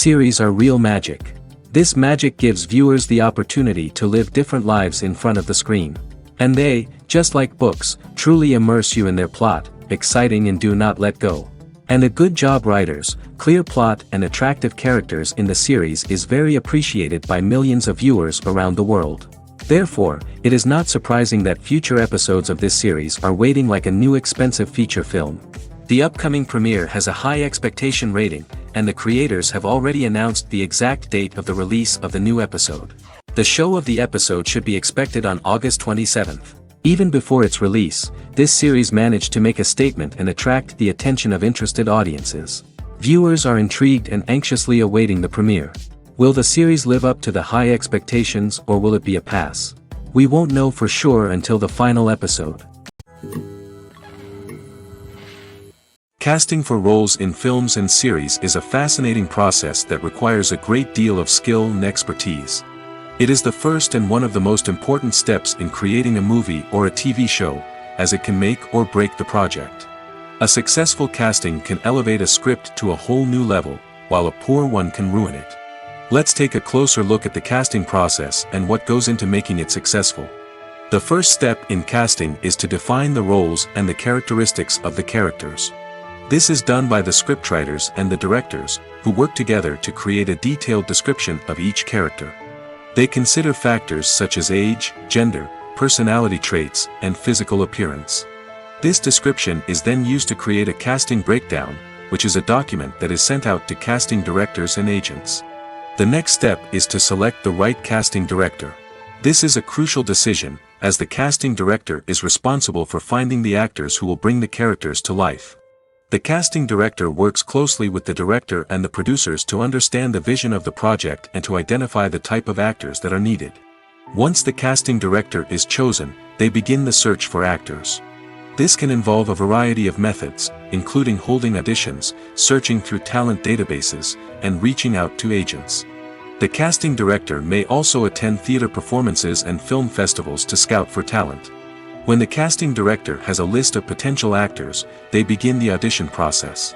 Series are real magic. This magic gives viewers the opportunity to live different lives in front of the screen. And they, just like books, truly immerse you in their plot, exciting and do not let go. And a good job writers, clear plot and attractive characters in the series is very appreciated by millions of viewers around the world. Therefore, it is not surprising that future episodes of this series are waiting like a new expensive feature film. The upcoming premiere has a high expectation rating, and the creators have already announced the exact date of the release of the new episode. The show of the episode should be expected on August 27th. Even before its release, this series managed to make a statement and attract the attention of interested audiences. Viewers are intrigued and anxiously awaiting the premiere. Will the series live up to the high expectations or will it be a pass? We won't know for sure until the final episode. Casting for roles in films and series is a fascinating process that requires a great deal of skill and expertise. It is the first and one of the most important steps in creating a movie or a TV show, as it can make or break the project. A successful casting can elevate a script to a whole new level, while a poor one can ruin it. Let's take a closer look at the casting process and what goes into making it successful. The first step in casting is to define the roles and the characteristics of the characters. This is done by the scriptwriters and the directors, who work together to create a detailed description of each character. They consider factors such as age, gender, personality traits, and physical appearance. This description is then used to create a casting breakdown, which is a document that is sent out to casting directors and agents. The next step is to select the right casting director. This is a crucial decision, as the casting director is responsible for finding the actors who will bring the characters to life. The casting director works closely with the director and the producers to understand the vision of the project and to identify the type of actors that are needed. Once the casting director is chosen, they begin the search for actors. This can involve a variety of methods, including holding auditions, searching through talent databases, and reaching out to agents. The casting director may also attend theater performances and film festivals to scout for talent. When the casting director has a list of potential actors, they begin the audition process.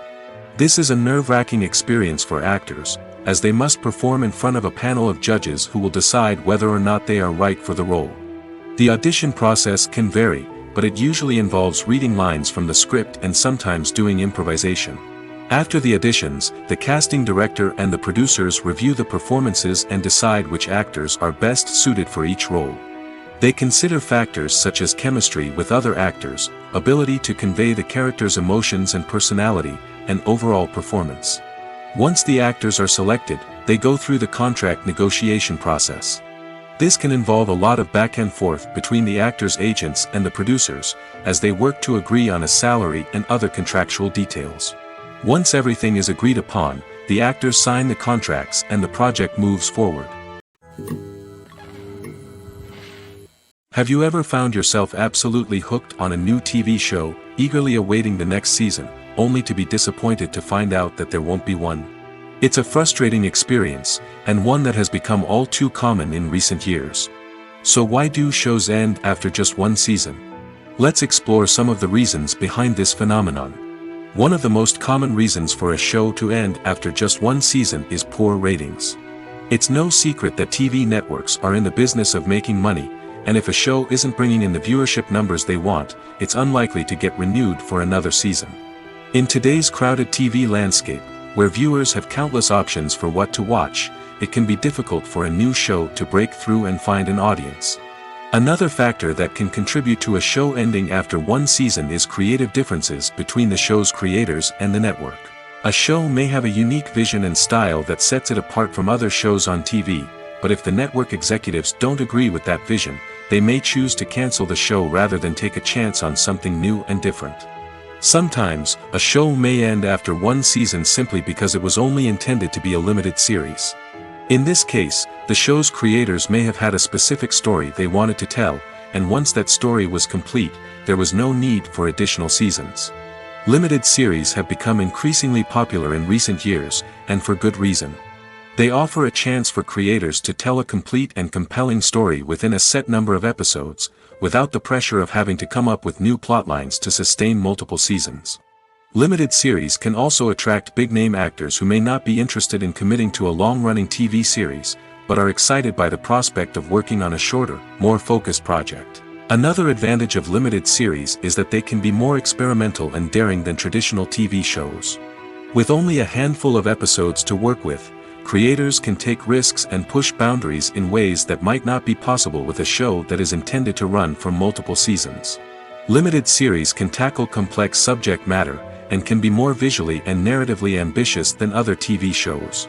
This is a nerve-wracking experience for actors, as they must perform in front of a panel of judges who will decide whether or not they are right for the role. The audition process can vary, but it usually involves reading lines from the script and sometimes doing improvisation. After the auditions, the casting director and the producers review the performances and decide which actors are best suited for each role. They consider factors such as chemistry with other actors, ability to convey the character's emotions and personality, and overall performance. Once the actors are selected, they go through the contract negotiation process. This can involve a lot of back and forth between the actors' agents and the producers, as they work to agree on a salary and other contractual details. Once everything is agreed upon, the actors sign the contracts and the project moves forward. Have you ever found yourself absolutely hooked on a new TV show, eagerly awaiting the next season, only to be disappointed to find out that there won't be one? It's a frustrating experience, and one that has become all too common in recent years. So why do shows end after just one season? Let's explore some of the reasons behind this phenomenon. One of the most common reasons for a show to end after just one season is poor ratings. It's no secret that TV networks are in the business of making money, and if a show isn't bringing in the viewership numbers they want, it's unlikely to get renewed for another season. In today's crowded TV landscape, Where viewers have countless options for what to watch, it can be difficult for a new show to break through and find an audience. Another factor that can contribute to a show ending after one season is creative differences between the show's creators and the network. A show may have a unique vision and style that sets it apart from other shows on TV, but if the network executives don't agree with that vision, they may choose to cancel the show rather than take a chance on something new and different. Sometimes, a show may end after one season simply because it was only intended to be a limited series. In this case, the show's creators may have had a specific story they wanted to tell, and once that story was complete, there was no need for additional seasons. Limited series have become increasingly popular in recent years, and for good reason. They offer a chance for creators to tell a complete and compelling story within a set number of episodes, without the pressure of having to come up with new plotlines to sustain multiple seasons. Limited series can also attract big-name actors who may not be interested in committing to a long-running TV series, but are excited by the prospect of working on a shorter, more focused project. Another advantage of limited series is that they can be more experimental and daring than traditional TV shows. With only a handful of episodes to work with, creators can take risks and push boundaries in ways that might not be possible with a show that is intended to run for multiple seasons. Limited series can tackle complex subject matter, and can be more visually and narratively ambitious than other TV shows.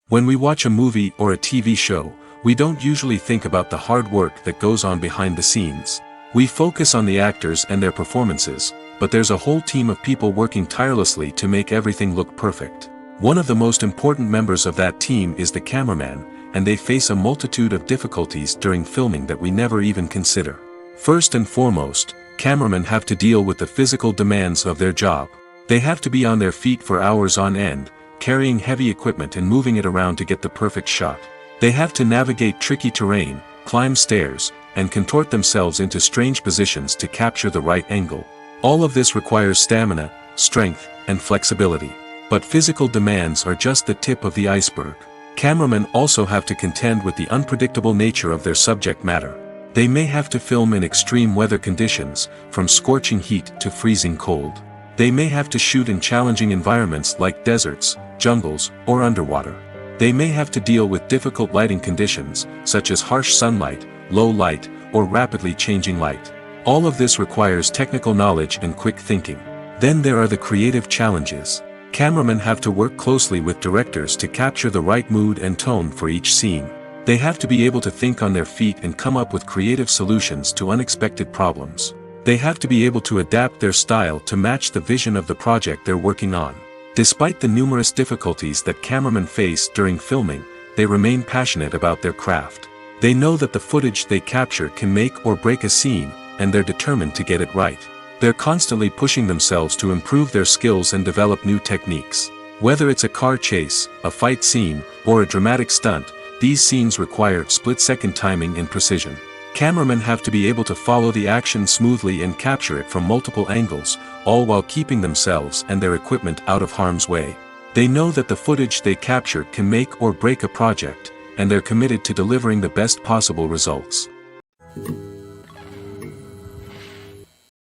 When we watch a movie or a TV show, we don't usually think about the hard work that goes on behind the scenes. We focus on the actors and their performances, but there's a whole team of people working tirelessly to make everything look perfect. One of the most important members of that team is the cameraman, and they face a multitude of difficulties during filming that we never even consider. First and foremost, cameramen have to deal with the physical demands of their job. They have to be on their feet for hours on end, carrying heavy equipment and moving it around to get the perfect shot. They have to navigate tricky terrain, climb stairs, and contort themselves into strange positions to capture the right angle. All of this requires stamina, strength, and flexibility. But physical demands are just the tip of the iceberg. Cameramen also have to contend with the unpredictable nature of their subject matter. They may have to film in extreme weather conditions, from scorching heat to freezing cold. They may have to shoot in challenging environments like deserts, jungles, or underwater. They may have to deal with difficult lighting conditions, such as harsh sunlight, low light, or rapidly changing light. All of this requires technical knowledge and quick thinking. Then there are the creative challenges. Cameramen have to work closely with directors to capture the right mood and tone for each scene. They have to be able to think on their feet and come up with creative solutions to unexpected problems. They have to be able to adapt their style to match the vision of the project they're working on. Despite the numerous difficulties that cameramen face during filming, they remain passionate about their craft. They know that the footage they capture can make or break a scene, and they're determined to get it right. They're constantly pushing themselves to improve their skills and develop new techniques. Whether it's a car chase, a fight scene, or a dramatic stunt, these scenes require split-second timing and precision. Cameramen have to be able to follow the action smoothly and capture it from multiple angles, all while keeping themselves and their equipment out of harm's way. They know that the footage they capture can make or break a project, and they're committed to delivering the best possible results.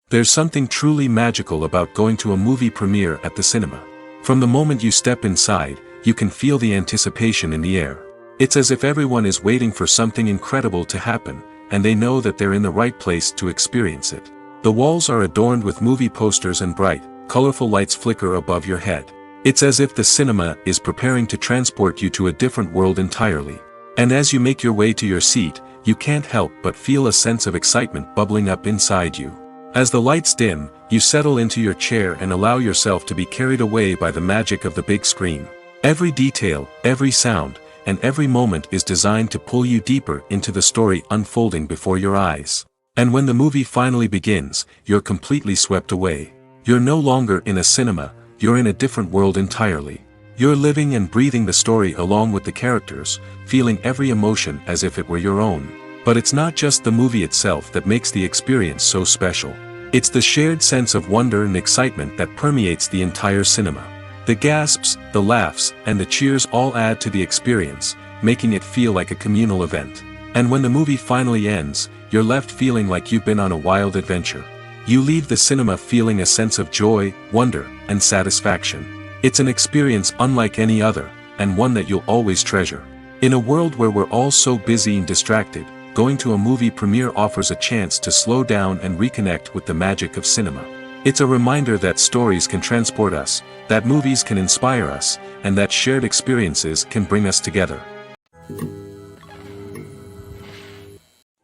There's something truly magical about going to a movie premiere at the cinema. From the moment you step inside, you can feel the anticipation in the air. It's as if everyone is waiting for something incredible to happen, and they know that they're in the right place to experience it. The walls are adorned with movie posters and bright, colorful lights flicker above your head. It's as if the cinema is preparing to transport you to a different world entirely. And as you make your way to your seat, you can't help but feel a sense of excitement bubbling up inside you. As the lights dim, you settle into your chair and allow yourself to be carried away by the magic of the big screen. Every detail, every sound, and every moment is designed to pull you deeper into the story unfolding before your eyes. And when the movie finally begins, you're completely swept away. You're no longer in a cinema, you're in a different world entirely. You're living and breathing the story along with the characters, feeling every emotion as if it were your own. But it's not just the movie itself that makes the experience so special. It's the shared sense of wonder and excitement that permeates the entire cinema. The gasps, the laughs, and the cheers all add to the experience, making it feel like a communal event. And when the movie finally ends, you're left feeling like you've been on a wild adventure. You leave the cinema feeling a sense of joy, wonder, and satisfaction. It's an experience unlike any other, and one that you'll always treasure. In a world where we're all so busy and distracted, going to a movie premiere offers a chance to slow down and reconnect with the magic of cinema. It's a reminder that stories can transport us, that movies can inspire us, and that shared experiences can bring us together.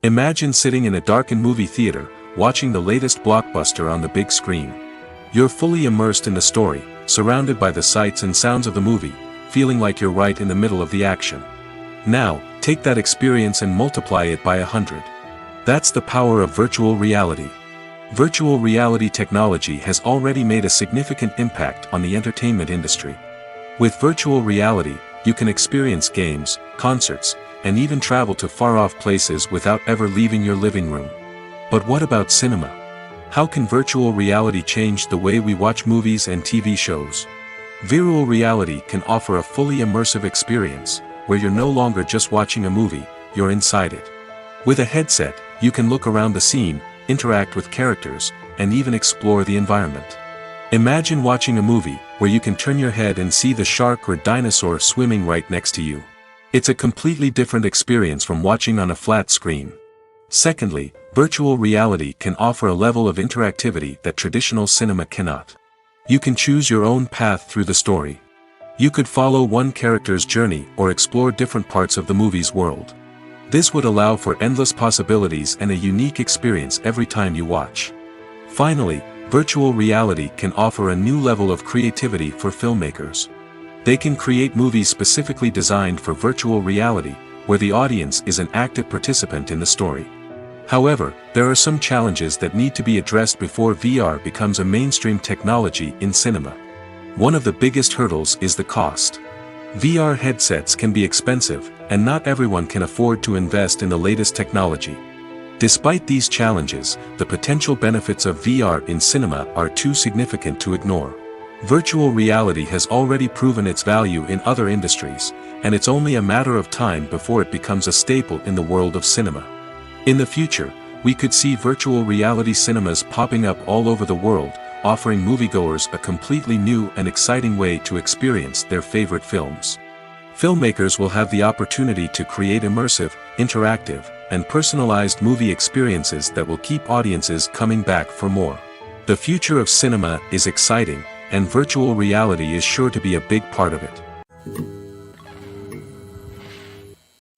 Imagine sitting in a darkened movie theater, watching the latest blockbuster on the big screen. You're fully immersed in the story, surrounded by the sights and sounds of the movie, feeling like you're right in the middle of the action. Now, take that experience and multiply it by 100. That's the power of virtual reality. Virtual reality technology has already made a significant impact on the entertainment industry. With virtual reality, you can experience games, concerts, and even travel to far-off places without ever leaving your living room. But what about cinema? How can virtual reality change the way we watch movies and TV shows? Virtual reality can offer a fully immersive experience, where you're no longer just watching a movie, you're inside it. With a headset, you can look around the scene, interact with characters, and even explore the environment. Imagine watching a movie, where you can turn your head and see the shark or dinosaur swimming right next to you. It's a completely different experience from watching on a flat screen. Secondly, virtual reality can offer a level of interactivity that traditional cinema cannot. You can choose your own path through the story. You could follow one character's journey or explore different parts of the movie's world. This would allow for endless possibilities and a unique experience every time you watch. Finally, virtual reality can offer a new level of creativity for filmmakers. They can create movies specifically designed for virtual reality, where the audience is an active participant in the story. However, there are some challenges that need to be addressed before VR becomes a mainstream technology in cinema. One of the biggest hurdles is the cost. VR headsets can be expensive, and not everyone can afford to invest in the latest technology. Despite these challenges, the potential benefits of VR in cinema are too significant to ignore. Virtual reality has already proven its value in other industries, and it's only a matter of time before it becomes a staple in the world of cinema. In the future, we could see virtual reality cinemas popping up all over the world, offering moviegoers a completely new and exciting way to experience their favorite films. Filmmakers will have the opportunity to create immersive, interactive, and personalized movie experiences that will keep audiences coming back for more. The future of cinema is exciting, and virtual reality is sure to be a big part of it.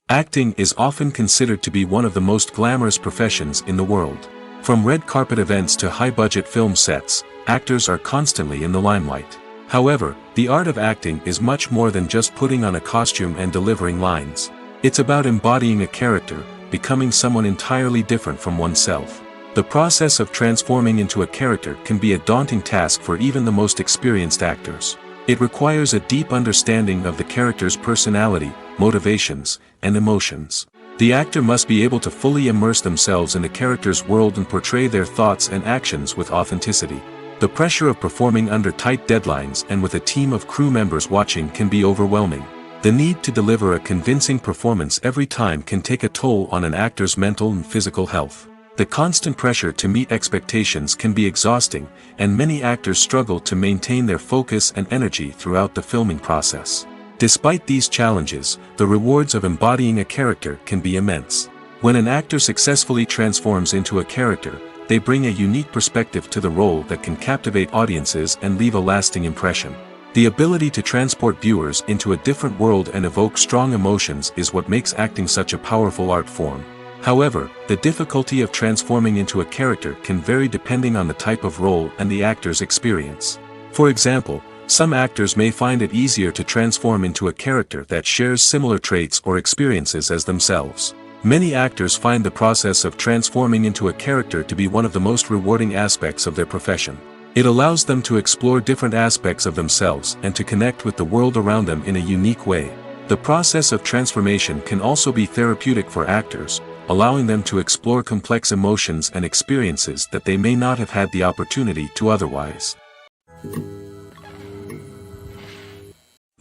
Acting is often considered to be one of the most glamorous professions in the world. From red carpet events to high-budget film sets, actors are constantly in the limelight. However, the art of acting is much more than just putting on a costume and delivering lines. It's about embodying a character, becoming someone entirely different from oneself. The process of transforming into a character can be a daunting task for even the most experienced actors. It requires a deep understanding of the character's personality, motivations, and emotions. The actor must be able to fully immerse themselves in the character's world and portray their thoughts and actions with authenticity. The pressure of performing under tight deadlines and with a team of crew members watching can be overwhelming. The need to deliver a convincing performance every time can take a toll on an actor's mental and physical health. The constant pressure to meet expectations can be exhausting, and many actors struggle to maintain their focus and energy throughout the filming process. Despite these challenges, the rewards of embodying a character can be immense. When an actor successfully transforms into a character, they bring a unique perspective to the role that can captivate audiences and leave a lasting impression. The ability to transport viewers into a different world and evoke strong emotions is what makes acting such a powerful art form. However, the difficulty of transforming into a character can vary depending on the type of role and the actor's experience. For example, some actors may find it easier to transform into a character that shares similar traits or experiences as themselves. Many actors find the process of transforming into a character to be one of the most rewarding aspects of their profession. It allows them to explore different aspects of themselves and to connect with the world around them in a unique way. The process of transformation can also be therapeutic for actors, allowing them to explore complex emotions and experiences that they may not have had the opportunity to otherwise.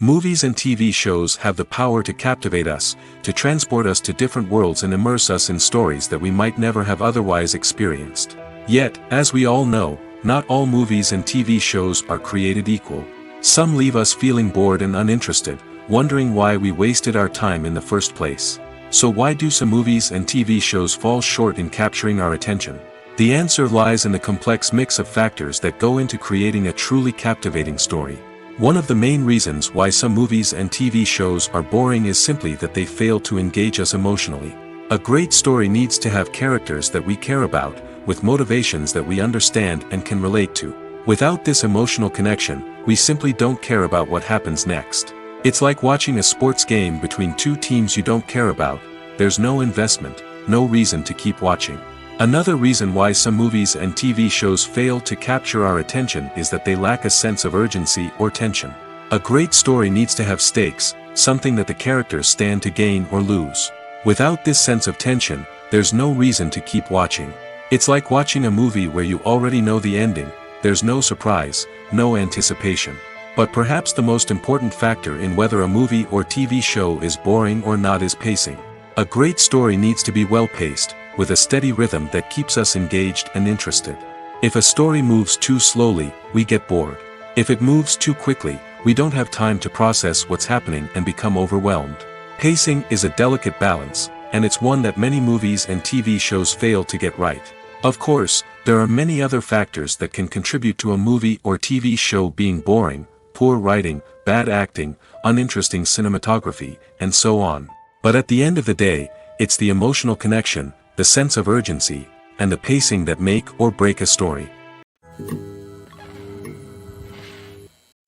Movies and TV shows have the power to captivate us, to transport us to different worlds and immerse us in stories that we might never have otherwise experienced. Yet, as we all know, not all movies and TV shows are created equal. Some leave us feeling bored and uninterested, wondering why we wasted our time in the first place. So why do some movies and TV shows fall short in capturing our attention? The answer lies in the complex mix of factors that go into creating a truly captivating story. One of the main reasons why some movies and TV shows are boring is simply that they fail to engage us emotionally. A great story needs to have characters that we care about, with motivations that we understand and can relate to. Without this emotional connection, we simply don't care about what happens next. It's like watching a sports game between two teams you don't care about. There's no investment, no reason to keep watching. Another reason why some movies and TV shows fail to capture our attention is that they lack a sense of urgency or tension. A great story needs to have stakes, something that the characters stand to gain or lose. Without this sense of tension, there's no reason to keep watching. It's like watching a movie where you already know the ending. There's no surprise, no anticipation. But perhaps the most important factor in whether a movie or TV show is boring or not is pacing. A great story needs to be well-paced, with a steady rhythm that keeps us engaged and interested. If a story moves too slowly, we get bored. If it moves too quickly, we don't have time to process what's happening and become overwhelmed. Pacing is a delicate balance, and it's one that many movies and TV shows fail to get right. Of course, there are many other factors that can contribute to a movie or TV show being boring: poor writing, bad acting, uninteresting cinematography, and so on. But at the end of the day, it's the emotional connection, the sense of urgency, and the pacing that make or break a story.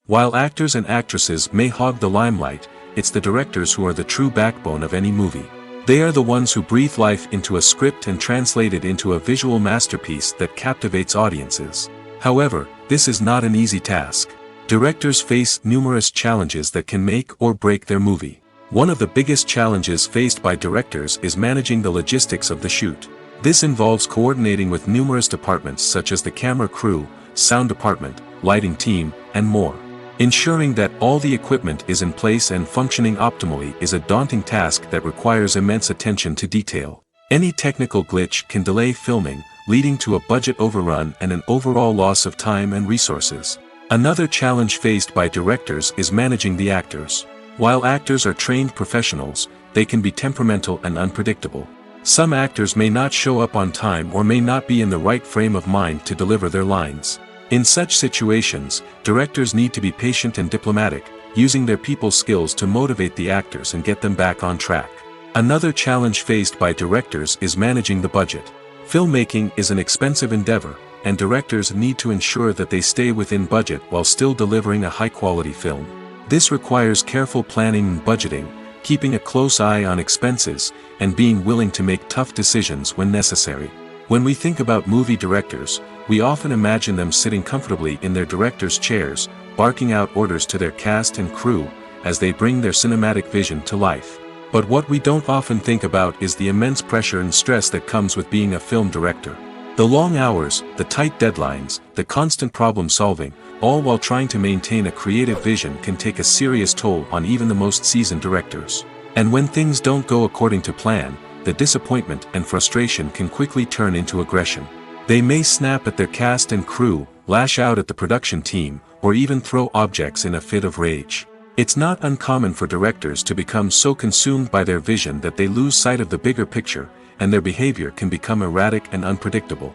While actors and actresses may hog the limelight, it's the directors who are the true backbone of any movie. They are the ones who breathe life into a script and translate it into a visual masterpiece that captivates audiences. However, this is not an easy task. Directors face numerous challenges that can make or break their movie. One of the biggest challenges faced by directors is managing the logistics of the shoot. This involves coordinating with numerous departments such as the camera crew, sound department, lighting team, and more. Ensuring that all the equipment is in place and functioning optimally is a daunting task that requires immense attention to detail. Any technical glitch can delay filming, leading to a budget overrun and an overall loss of time and resources. Another challenge faced by directors is managing the actors. While actors are trained professionals, they can be temperamental and unpredictable. Some actors may not show up on time or may not be in the right frame of mind to deliver their lines. In such situations, directors need to be patient and diplomatic, using their people skills to motivate the actors and get them back on track. Another challenge faced by directors is managing the budget. Filmmaking is an expensive endeavor, and directors need to ensure that they stay within budget while still delivering a high-quality film. This requires careful planning and budgeting, keeping a close eye on expenses, and being willing to make tough decisions when necessary. When we think about movie directors, we often imagine them sitting comfortably in their director's chairs, barking out orders to their cast and crew, as they bring their cinematic vision to life. But what we don't often think about is the immense pressure and stress that comes with being a film director. The long hours, the tight deadlines, the constant problem solving, all while trying to maintain a creative vision can take a serious toll on even the most seasoned directors. And when things don't go according to plan, the disappointment and frustration can quickly turn into aggression. They may snap at their cast and crew, lash out at the production team, or even throw objects in a fit of rage. It's not uncommon for directors to become so consumed by their vision that they lose sight of the bigger picture, and their behavior can become erratic and unpredictable.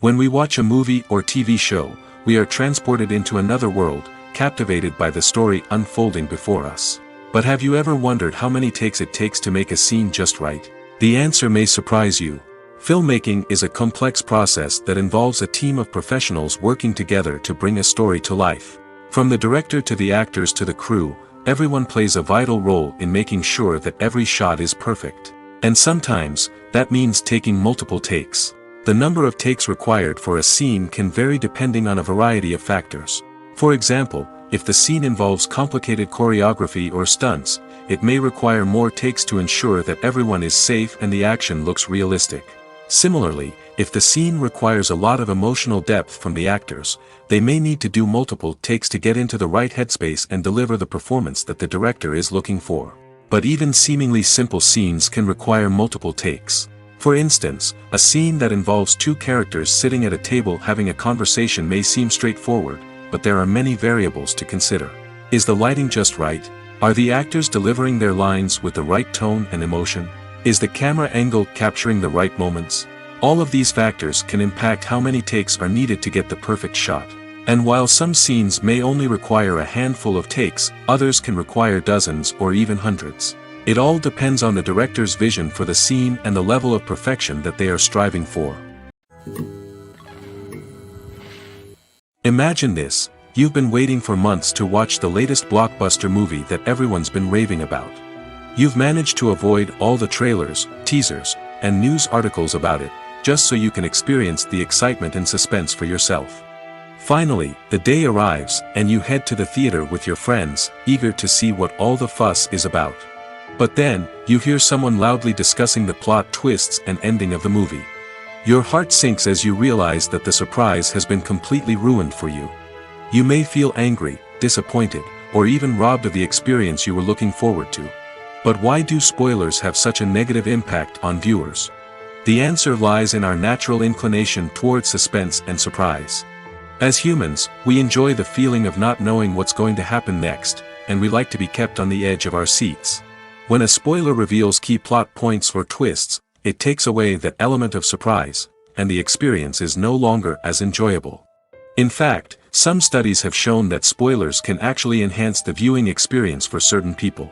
When we watch a movie or TV show, we are transported into another world, captivated by the story unfolding before us. But have you ever wondered how many takes it takes to make a scene just right? The answer may surprise you. Filmmaking is a complex process that involves a team of professionals working together to bring a story to life. From the director to the actors to the crew, everyone plays a vital role in making sure that every shot is perfect. And sometimes, that means taking multiple takes. The number of takes required for a scene can vary depending on a variety of factors. For example, if the scene involves complicated choreography or stunts, it may require more takes to ensure that everyone is safe and the action looks realistic. Similarly, if the scene requires a lot of emotional depth from the actors, they may need to do multiple takes to get into the right headspace and deliver the performance that the director is looking for. But even seemingly simple scenes can require multiple takes. For instance, a scene that involves two characters sitting at a table having a conversation may seem straightforward, but there are many variables to consider. Is the lighting just right? Are the actors delivering their lines with the right tone and emotion? Is the camera angle capturing the right moments? All of these factors can impact how many takes are needed to get the perfect shot. And while some scenes may only require a handful of takes, others can require dozens or even hundreds. It all depends on the director's vision for the scene and the level of perfection that they are striving for. Imagine this: you've been waiting for months to watch the latest blockbuster movie that everyone's been raving about. You've managed to avoid all the trailers, teasers, and news articles about it, just so you can experience the excitement and suspense for yourself. Finally, the day arrives, and you head to the theater with your friends, eager to see what all the fuss is about. But then, you hear someone loudly discussing the plot twists and ending of the movie. Your heart sinks as you realize that the surprise has been completely ruined for you. You may feel angry, disappointed, or even robbed of the experience you were looking forward to. But why do spoilers have such a negative impact on viewers? The answer lies in our natural inclination towards suspense and surprise. As humans, we enjoy the feeling of not knowing what's going to happen next, and we like to be kept on the edge of our seats. When a spoiler reveals key plot points or twists, it takes away that element of surprise, and the experience is no longer as enjoyable. In fact, some studies have shown that spoilers can actually enhance the viewing experience for certain people.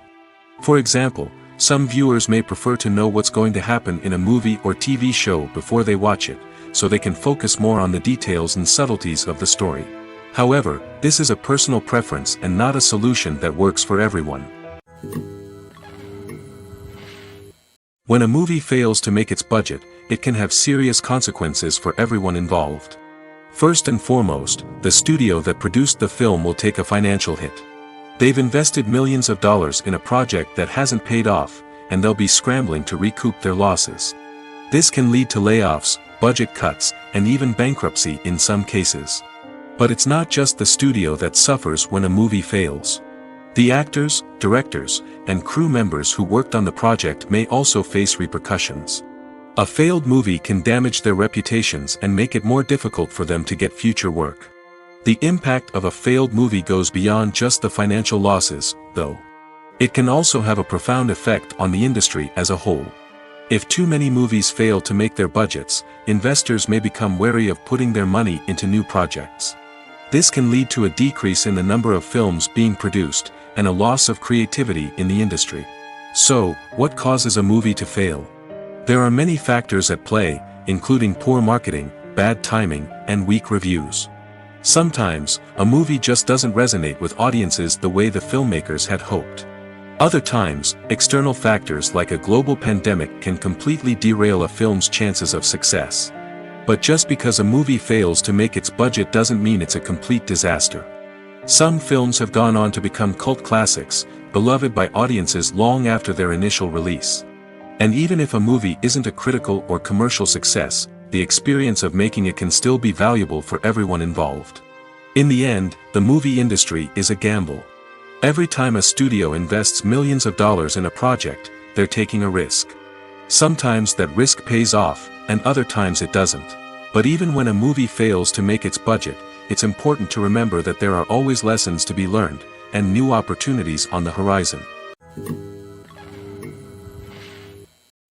For example, some viewers may prefer to know what's going to happen in a movie or TV show before they watch it, so they can focus more on the details and subtleties of the story. However, this is a personal preference and not a solution that works for everyone. When a movie fails to make its budget, it can have serious consequences for everyone involved. First and foremost, the studio that produced the film will take a financial hit. They've invested millions of dollars in a project that hasn't paid off, and they'll be scrambling to recoup their losses. This can lead to layoffs, budget cuts, and even bankruptcy in some cases. But it's not just the studio that suffers when a movie fails. The actors, directors, and crew members who worked on the project may also face repercussions. A failed movie can damage their reputations and make it more difficult for them to get future work. The impact of a failed movie goes beyond just the financial losses, though. It can also have a profound effect on the industry as a whole. If too many movies fail to make their budgets, investors may become wary of putting their money into new projects. This can lead to a decrease in the number of films being produced, and a loss of creativity in the industry. So, what causes a movie to fail? There are many factors at play, including poor marketing, bad timing, and weak reviews. Sometimes, a movie just doesn't resonate with audiences the way the filmmakers had hoped. Other times, external factors like a global pandemic can completely derail a film's chances of success. But just because a movie fails to make its budget doesn't mean it's a complete disaster. Some films have gone on to become cult classics, beloved by audiences long after their initial release. And even if a movie isn't a critical or commercial success, the experience of making it can still be valuable for everyone involved. In the end, the movie industry is a gamble. Every time a studio invests millions of dollars in a project, they're taking a risk. Sometimes that risk pays off, and other times it doesn't. But even when a movie fails to make its budget, it's important to remember that there are always lessons to be learned, and new opportunities on the horizon.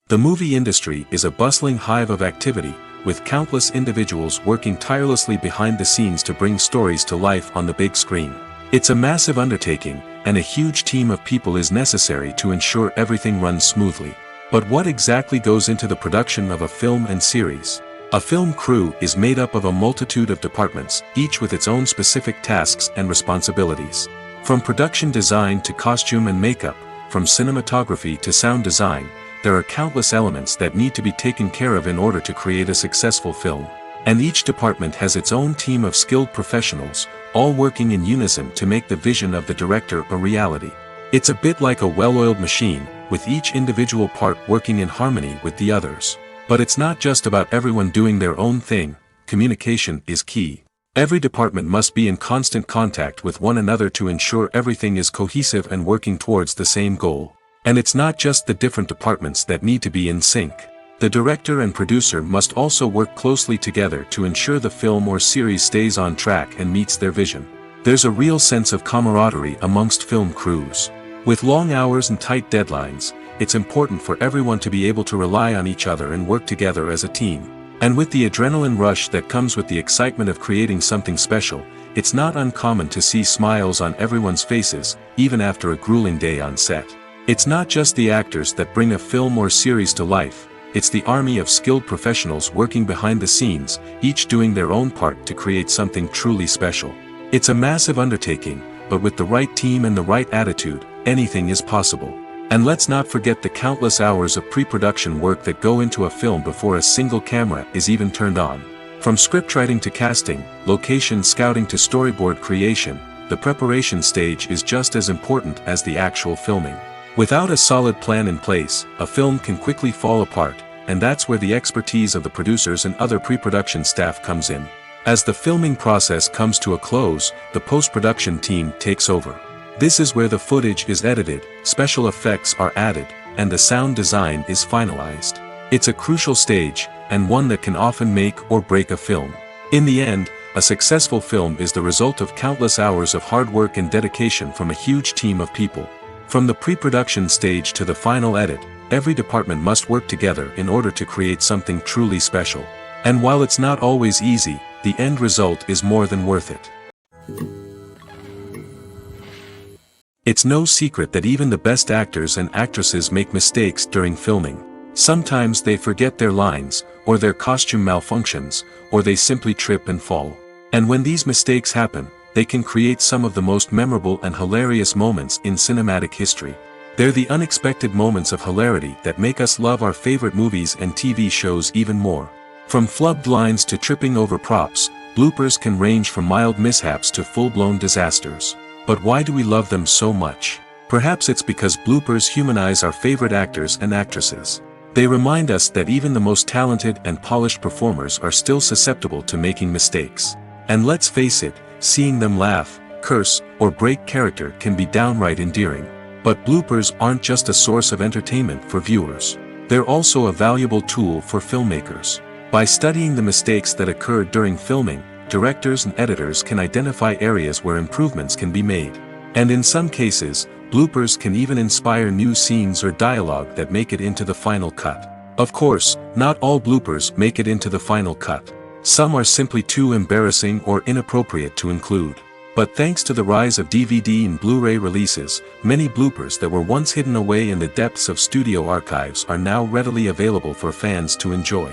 The movie industry is a bustling hive of activity, with countless individuals working tirelessly behind the scenes to bring stories to life on the big screen. It's a massive undertaking, and a huge team of people is necessary to ensure everything runs smoothly. But what exactly goes into the production of a film and series? A film crew is made up of a multitude of departments, each with its own specific tasks and responsibilities. From production design to costume and makeup, from cinematography to sound design, there are countless elements that need to be taken care of in order to create a successful film. And each department has its own team of skilled professionals, all working in unison to make the vision of the director a reality. It's a bit like a well-oiled machine, with each individual part working in harmony with the others. But it's not just about everyone doing their own thing. Communication is key. Every department must be in constant contact with one another to ensure everything is cohesive and working towards the same goal. And it's not just the different departments that need to be in sync. The director and producer must also work closely together to ensure the film or series stays on track and meets their vision. There's a real sense of camaraderie amongst film crews. With long hours and tight deadlines, it's important for everyone to be able to rely on each other and work together as a team. And with the adrenaline rush that comes with the excitement of creating something special, it's not uncommon to see smiles on everyone's faces, even after a grueling day on set. It's not just the actors that bring a film or series to life, it's the army of skilled professionals working behind the scenes, each doing their own part to create something truly special. It's a massive undertaking, but with the right team and the right attitude, anything is possible. And let's not forget the countless hours of pre-production work that go into a film before a single camera is even turned on. From scriptwriting to casting, location scouting to storyboard creation, the preparation stage is just as important as the actual filming. Without a solid plan in place, a film can quickly fall apart, and that's where the expertise of the producers and other pre-production staff comes in. As the filming process comes to a close, the post-production team takes over. This is where the footage is edited, special effects are added, and the sound design is finalized. It's a crucial stage, and one that can often make or break a film. In the end, a successful film is the result of countless hours of hard work and dedication from a huge team of people. From the pre-production stage to the final edit, every department must work together in order to create something truly special. And while it's not always easy, the end result is more than worth it. It's no secret that even the best actors and actresses make mistakes during filming. Sometimes they forget their lines, or their costume malfunctions, or they simply trip and fall. And when these mistakes happen, they can create some of the most memorable and hilarious moments in cinematic history. They're the unexpected moments of hilarity that make us love our favorite movies and TV shows even more. From flubbed lines to tripping over props, bloopers can range from mild mishaps to full-blown disasters. But why do we love them so much? Perhaps it's because bloopers humanize our favorite actors and actresses. They remind us that even the most talented and polished performers are still susceptible to making mistakes. And let's face it, seeing them laugh, curse, or break character can be downright endearing. But bloopers aren't just a source of entertainment for viewers. They're also a valuable tool for filmmakers. By studying the mistakes that occurred during filming, directors and editors can identify areas where improvements can be made. And in some cases, bloopers can even inspire new scenes or dialogue that make it into the final cut. Of course, not all bloopers make it into the final cut. Some are simply too embarrassing or inappropriate to include. But thanks to the rise of DVD and Blu-ray releases, many bloopers that were once hidden away in the depths of studio archives are now readily available for fans to enjoy.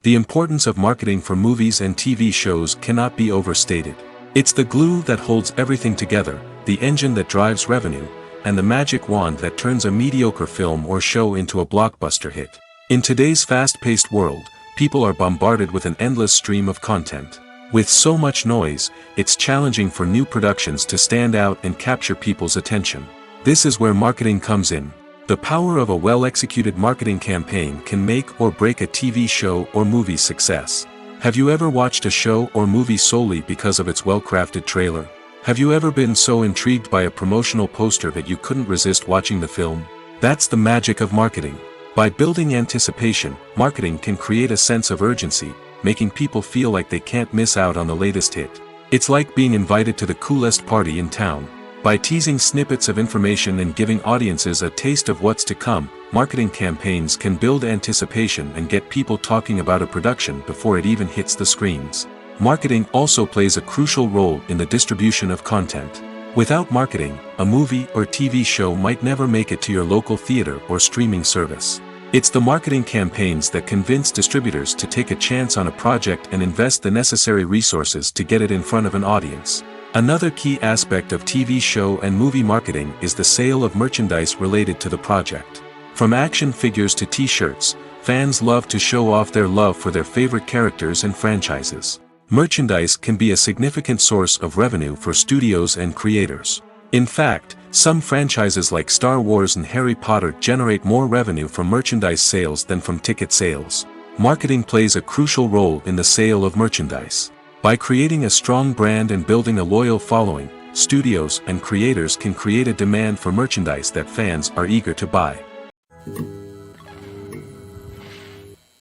The importance of marketing for movies and TV shows cannot be overstated. It's the glue that holds everything together, the engine that drives revenue, and the magic wand that turns a mediocre film or show into a blockbuster hit. In today's fast-paced world, people are bombarded with an endless stream of content. With so much noise, it's challenging for new productions to stand out and capture people's attention. This is where marketing comes in. The power of a well-executed marketing campaign can make or break a TV show or movie's success. Have you ever watched a show or movie solely because of its well-crafted trailer? Have you ever been so intrigued by a promotional poster that you couldn't resist watching the film? That's the magic of marketing. By building anticipation, marketing can create a sense of urgency, making people feel like they can't miss out on the latest hit. It's like being invited to the coolest party in town. By teasing snippets of information and giving audiences a taste of what's to come, marketing campaigns can build anticipation and get people talking about a production before it even hits the screens. Marketing also plays a crucial role in the distribution of content. Without marketing, a movie or TV show might never make it to your local theater or streaming service. It's the marketing campaigns that convince distributors to take a chance on a project and invest the necessary resources to get it in front of an audience. Another key aspect of TV show and movie marketing is the sale of merchandise related to the project. From action figures to t-shirts, fans love to show off their love for their favorite characters and franchises. Merchandise can be a significant source of revenue for studios and creators. In fact, some franchises like Star Wars and Harry Potter generate more revenue from merchandise sales than from ticket sales. Marketing plays a crucial role in the sale of merchandise. By creating a strong brand and building a loyal following, studios and creators can create a demand for merchandise that fans are eager to buy.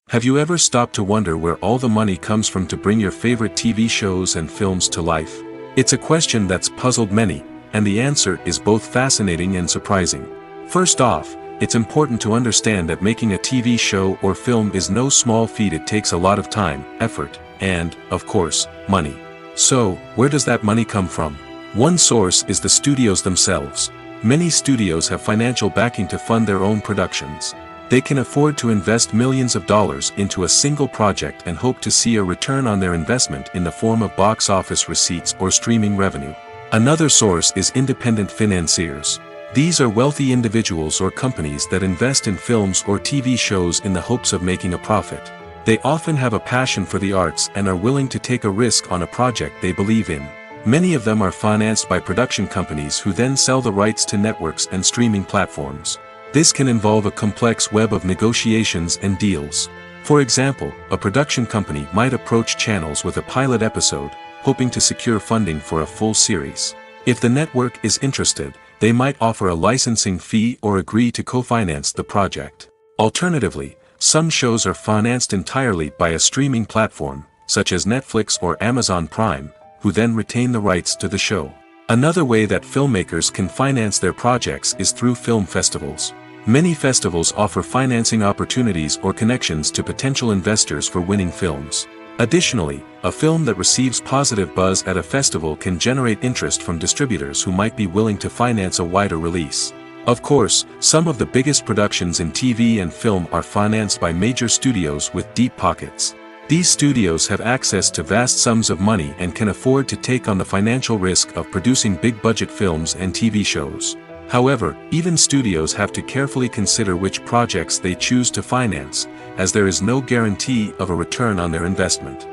Have you ever stopped to wonder where all the money comes from to bring your favorite TV shows and films to life? It's a question that's puzzled many, and the answer is both fascinating and surprising. First off, it's important to understand that making a TV show or film is no small feat. It takes a lot of time, effort, and, of course, money. So, where does that money come from? One source is the studios themselves. Many studios have financial backing to fund their own productions. They can afford to invest millions of dollars into a single project and hope to see a return on their investment in the form of box office receipts or streaming revenue. Another source is independent financiers. These are wealthy individuals or companies that invest in films or TV shows in the hopes of making a profit. They often have a passion for the arts and are willing to take a risk on a project they believe in. Many of them are financed by production companies who then sell the rights to networks and streaming platforms. This can involve a complex web of negotiations and deals. For example, a production company might approach channels with a pilot episode, hoping to secure funding for a full series. If the network is interested, they might offer a licensing fee or agree to co-finance the project. Alternatively, some shows are financed entirely by a streaming platform, such as Netflix or Amazon Prime, who then retain the rights to the show. Another way that filmmakers can finance their projects is through film festivals. Many festivals offer financing opportunities or connections to potential investors for winning films. Additionally, a film that receives positive buzz at a festival can generate interest from distributors who might be willing to finance a wider release. Of course, some of the biggest productions in TV and film are financed by major studios with deep pockets. These studios have access to vast sums of money and can afford to take on the financial risk of producing big-budget films and TV shows. However, even studios have to carefully consider which projects they choose to finance, as there is no guarantee of a return on their investment.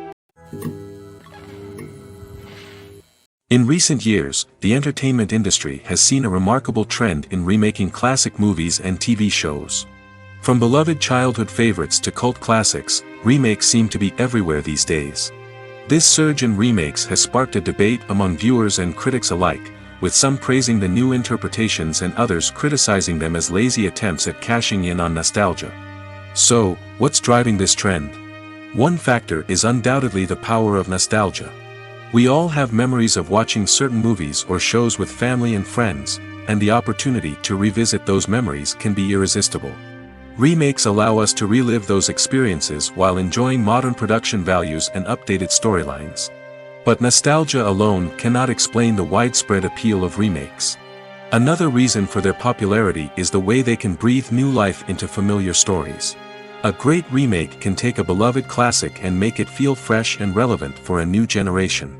In recent years, the entertainment industry has seen a remarkable trend in remaking classic movies and TV shows. From beloved childhood favorites to cult classics, remakes seem to be everywhere these days. This surge in remakes has sparked a debate among viewers and critics alike, with some praising the new interpretations and others criticizing them as lazy attempts at cashing in on nostalgia. So, what's driving this trend? One factor is undoubtedly the power of nostalgia. We all have memories of watching certain movies or shows with family and friends, and the opportunity to revisit those memories can be irresistible. Remakes allow us to relive those experiences while enjoying modern production values and updated storylines. But nostalgia alone cannot explain the widespread appeal of remakes. Another reason for their popularity is the way they can breathe new life into familiar stories. A great remake can take a beloved classic and make it feel fresh and relevant for a new generation.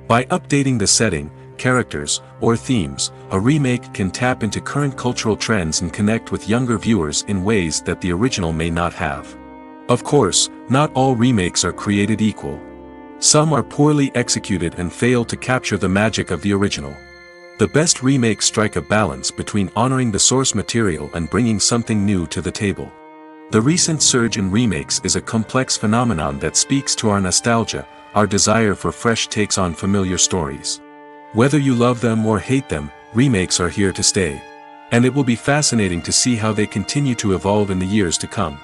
By updating the setting, characters, or themes, a remake can tap into current cultural trends and connect with younger viewers in ways that the original may not have. Of course, not all remakes are created equal. Some are poorly executed and fail to capture the magic of the original. The best remakes strike a balance between honoring the source material and bringing something new to the table. The recent surge in remakes is a complex phenomenon that speaks to our nostalgia, our desire for fresh takes on familiar stories. Whether you love them or hate them, remakes are here to stay. And it will be fascinating to see how they continue to evolve in the years to come.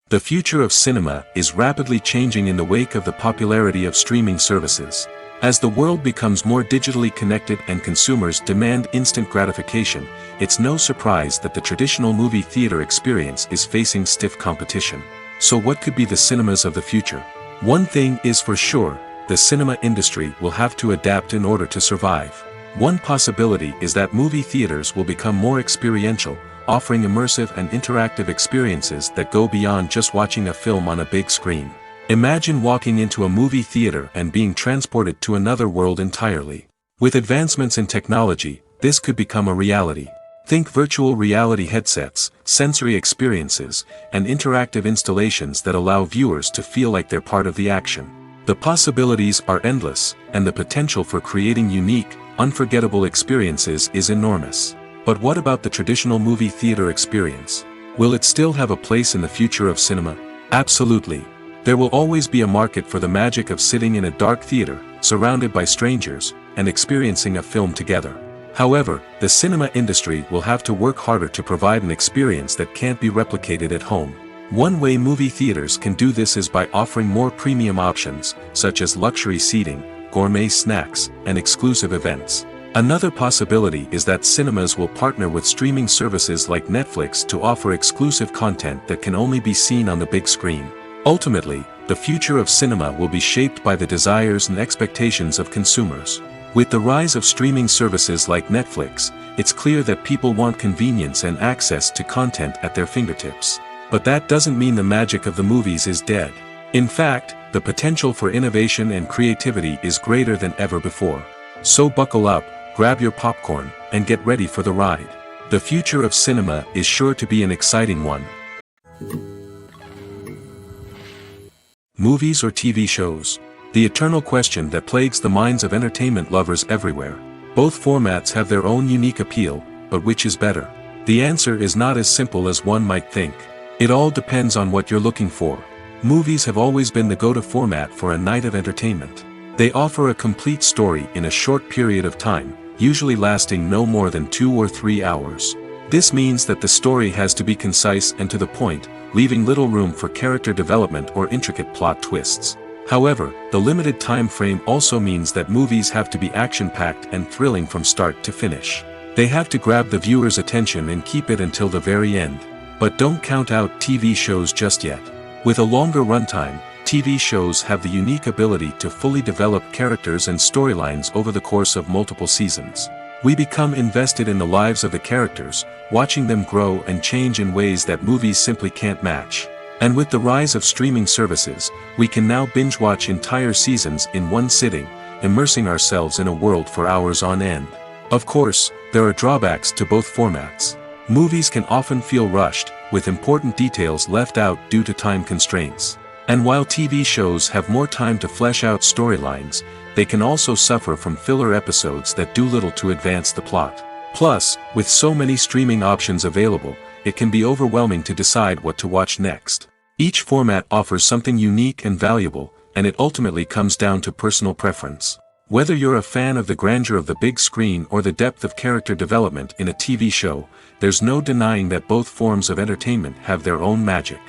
The future of cinema is rapidly changing in the wake of the popularity of streaming services. As the world becomes more digitally connected and consumers demand instant gratification, it's no surprise that the traditional movie theater experience is facing stiff competition. So what could be the cinemas of the future? One thing is for sure, the cinema industry will have to adapt in order to survive. One possibility is that movie theaters will become more experiential, offering immersive and interactive experiences that go beyond just watching a film on a big screen. Imagine walking into a movie theater and being transported to another world entirely. With advancements in technology, this could become a reality. Think virtual reality headsets, sensory experiences, and interactive installations that allow viewers to feel like they're part of the action. The possibilities are endless, and the potential for creating unique, unforgettable experiences is enormous. But what about the traditional movie theater experience? Will it still have a place in the future of cinema? Absolutely. There will always be a market for the magic of sitting in a dark theater, surrounded by strangers, and experiencing a film together. However, the cinema industry will have to work harder to provide an experience that can't be replicated at home. One way movie theaters can do this is by offering more premium options, such as luxury seating, gourmet snacks, and exclusive events. Another possibility is that cinemas will partner with streaming services like Netflix to offer exclusive content that can only be seen on the big screen. Ultimately, the future of cinema will be shaped by the desires and expectations of consumers. With the rise of streaming services like Netflix, it's clear that people want convenience and access to content at their fingertips. But that doesn't mean the magic of the movies is dead. In fact, the potential for innovation and creativity is greater than ever before. So buckle up, grab your popcorn, and get ready for the ride. The future of cinema is sure to be an exciting one. Movies or TV shows? The eternal question that plagues the minds of entertainment lovers everywhere. Both formats have their own unique appeal, but which is better? The answer is not as simple as one might think. It all depends on what you're looking for. Movies have always been the go-to format for a night of entertainment. They offer a complete story in a short period of time, usually lasting no more than 2 or 3 hours. This means that the story has to be concise and to the point, leaving little room for character development or intricate plot twists. However, the limited time frame also means that movies have to be action-packed and thrilling from start to finish. They have to grab the viewer's attention and keep it until the very end. But don't count out TV shows just yet. With a longer runtime, TV shows have the unique ability to fully develop characters and storylines over the course of multiple seasons. We become invested in the lives of the characters, watching them grow and change in ways that movies simply can't match. And with the rise of streaming services, we can now binge-watch entire seasons in one sitting, immersing ourselves in a world for hours on end. Of course, there are drawbacks to both formats. Movies can often feel rushed, with important details left out due to time constraints. And while TV shows have more time to flesh out storylines, they can also suffer from filler episodes that do little to advance the plot. Plus, with so many streaming options available, it can be overwhelming to decide what to watch next. Each format offers something unique and valuable, and it ultimately comes down to personal preference. Whether you're a fan of the grandeur of the big screen or the depth of character development in a TV show, there's no denying that both forms of entertainment have their own magic.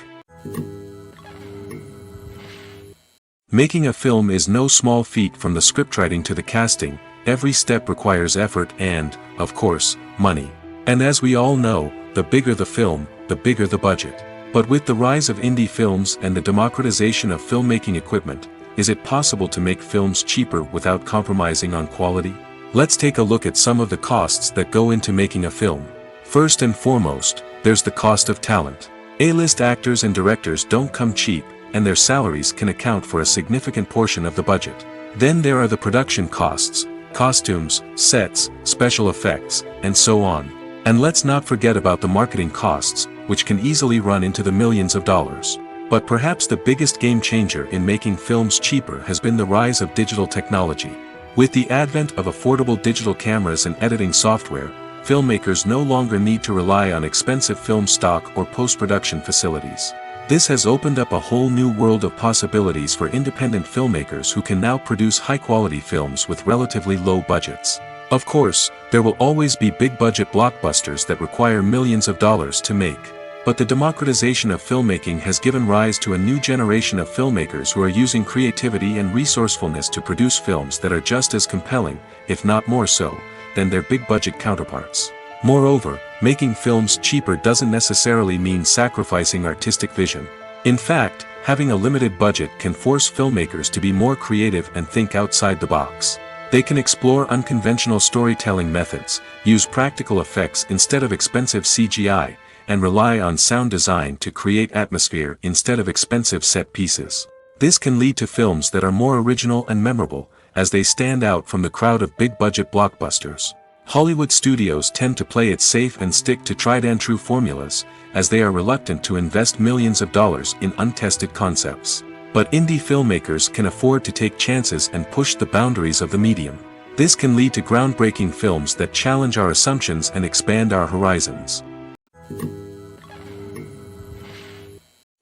Making a film is no small feat. From the scriptwriting to the casting, every step requires effort and, of course, money. And as we all know, the bigger the film, the bigger the budget. But with the rise of indie films and the democratization of filmmaking equipment, is it possible to make films cheaper without compromising on quality? Let's take a look at some of the costs that go into making a film. First and foremost, there's the cost of talent. A-list actors and directors don't come cheap, and their salaries can account for a significant portion of the budget. Then there are the production costs, costumes, sets, special effects, and so on. And let's not forget about the marketing costs, which can easily run into the millions of dollars. But perhaps the biggest game changer in making films cheaper has been the rise of digital technology. With the advent of affordable digital cameras and editing software, filmmakers no longer need to rely on expensive film stock or post-production facilities. This has opened up a whole new world of possibilities for independent filmmakers who can now produce high-quality films with relatively low budgets. Of course, there will always be big-budget blockbusters that require millions of dollars to make. But the democratization of filmmaking has given rise to a new generation of filmmakers who are using creativity and resourcefulness to produce films that are just as compelling, if not more so, than their big-budget counterparts. Moreover, making films cheaper doesn't necessarily mean sacrificing artistic vision. In fact, having a limited budget can force filmmakers to be more creative and think outside the box. They can explore unconventional storytelling methods, use practical effects instead of expensive CGI, and rely on sound design to create atmosphere instead of expensive set pieces. This can lead to films that are more original and memorable, as they stand out from the crowd of big-budget blockbusters. Hollywood studios tend to play it safe and stick to tried-and-true formulas, as they are reluctant to invest millions of dollars in untested concepts. But indie filmmakers can afford to take chances and push the boundaries of the medium. This can lead to groundbreaking films that challenge our assumptions and expand our horizons.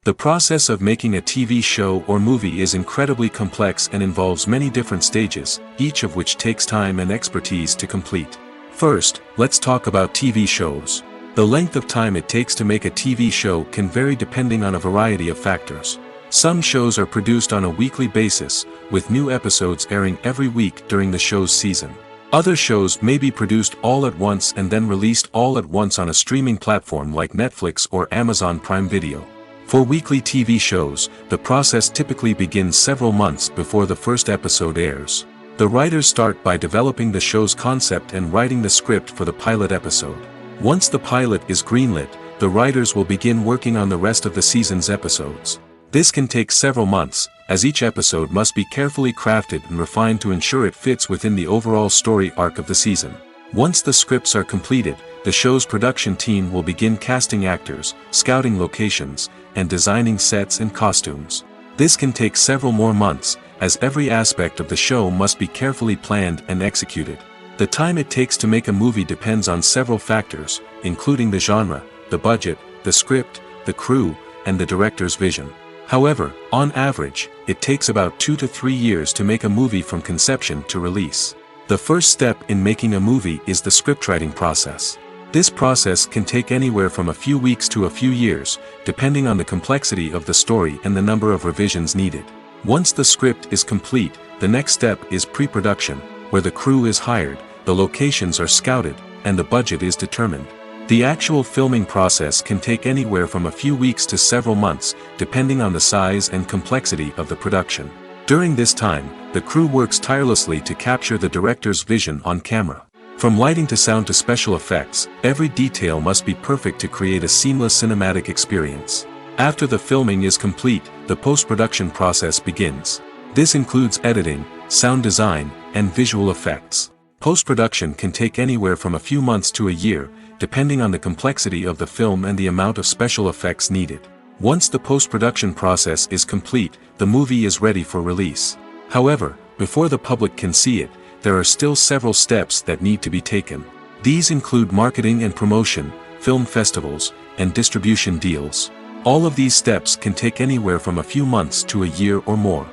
The process of making a TV show or movie is incredibly complex and involves many different stages, each of which takes time and expertise to complete. First, let's talk about TV shows. The length of time it takes to make a TV show can vary depending on a variety of factors. Some shows are produced on a weekly basis, with new episodes airing every week during the show's season. Other shows may be produced all at once and then released all at once on a streaming platform like Netflix or Amazon Prime Video. For weekly TV shows, the process typically begins several months before the first episode airs. The writers start by developing the show's concept and writing the script for the pilot episode. Once the pilot is greenlit, the writers will begin working on the rest of the season's episodes. This can take several months, as each episode must be carefully crafted and refined to ensure it fits within the overall story arc of the season. Once the scripts are completed, the show's production team will begin casting actors, scouting locations, and designing sets and costumes. This can take several more months, as every aspect of the show must be carefully planned and executed. The time it takes to make a movie depends on several factors, including the genre, the budget, the script, the crew, and the director's vision. However, on average, it takes about 2 to 3 years to make a movie from conception to release. The first step in making a movie is the scriptwriting process. This process can take anywhere from a few weeks to a few years, depending on the complexity of the story and the number of revisions needed. Once the script is complete, the next step is pre-production, where the crew is hired, the locations are scouted, and the budget is determined. The actual filming process can take anywhere from a few weeks to several months, depending on the size and complexity of the production. During this time, the crew works tirelessly to capture the director's vision on camera. From lighting to sound to special effects, every detail must be perfect to create a seamless cinematic experience. After the filming is complete, the post-production process begins. This includes editing, sound design, and visual effects. Post-production can take anywhere from a few months to a year, depending on the complexity of the film and the amount of special effects needed. Once the post-production process is complete, the movie is ready for release. However, before the public can see it, there are still several steps that need to be taken. These include marketing and promotion, film festivals, and distribution deals. All of these steps can take anywhere from a few months to a year or more.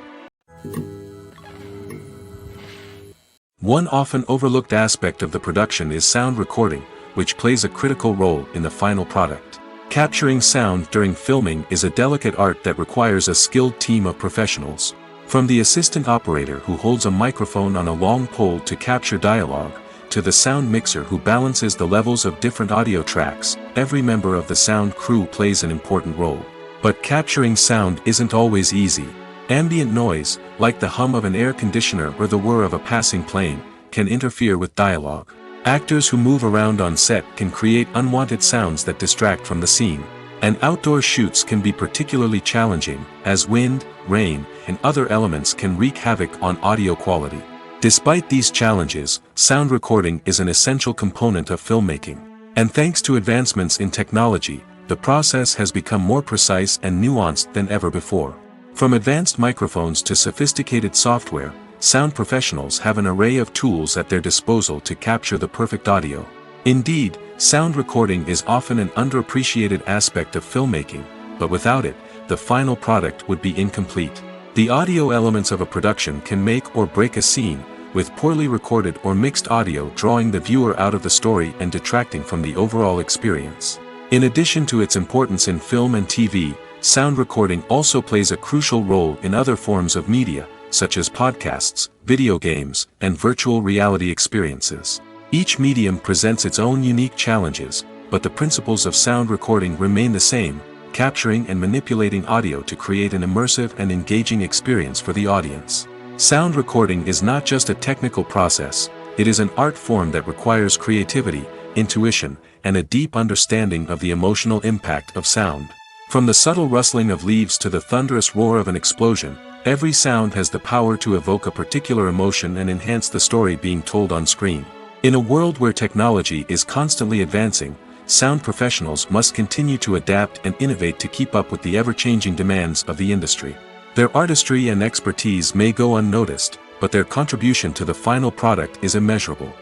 One often overlooked aspect of the production is sound recording, which plays a critical role in the final product. Capturing sound during filming is a delicate art that requires a skilled team of professionals. From the assistant operator who holds a microphone on a long pole to capture dialogue, to the sound mixer who balances the levels of different audio tracks, every member of the sound crew plays an important role. But capturing sound isn't always easy. Ambient noise, like the hum of an air conditioner or the whir of a passing plane, can interfere with dialogue. Actors who move around on set can create unwanted sounds that distract from the scene. And outdoor shoots can be particularly challenging, as wind, rain, and other elements can wreak havoc on audio quality. Despite these challenges, sound recording is an essential component of filmmaking. And thanks to advancements in technology, the process has become more precise and nuanced than ever before. From advanced microphones to sophisticated software, sound professionals have an array of tools at their disposal to capture the perfect audio. Indeed, sound recording is often an underappreciated aspect of filmmaking, but without it, the final product would be incomplete. The audio elements of a production can make or break a scene, with poorly recorded or mixed audio drawing the viewer out of the story and detracting from the overall experience. In addition to its importance in film and TV, sound recording also plays a crucial role in other forms of media, such as podcasts, video games, and virtual reality experiences. Each medium presents its own unique challenges, but the principles of sound recording remain the same, capturing and manipulating audio to create an immersive and engaging experience for the audience. Sound recording is not just a technical process, it is an art form that requires creativity, intuition, and a deep understanding of the emotional impact of sound. From the subtle rustling of leaves to the thunderous roar of an explosion, every sound has the power to evoke a particular emotion and enhance the story being told on screen. In a world where technology is constantly advancing, sound professionals must continue to adapt and innovate to keep up with the ever-changing demands of the industry. Their artistry and expertise may go unnoticed, but their contribution to the final product is immeasurable.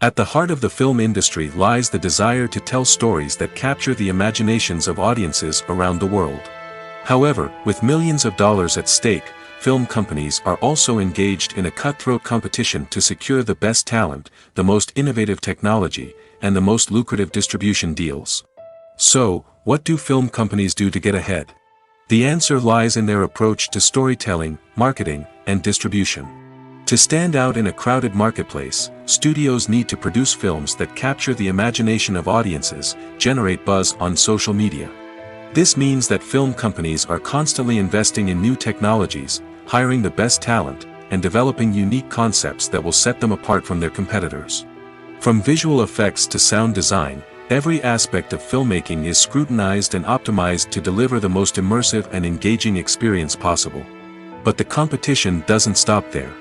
At the heart of the film industry lies the desire to tell stories that capture the imaginations of audiences around the world. However, with millions of dollars at stake, film companies are also engaged in a cutthroat competition to secure the best talent, the most innovative technology, and the most lucrative distribution deals. So, what do film companies do to get ahead? The answer lies in their approach to storytelling, marketing, and distribution. To stand out in a crowded marketplace, studios need to produce films that capture the imagination of audiences, generate buzz on social media. This means that film companies are constantly investing in new technologies, hiring the best talent, and developing unique concepts that will set them apart from their competitors. From visual effects to sound design, every aspect of filmmaking is scrutinized and optimized to deliver the most immersive and engaging experience possible. But the competition doesn't stop there.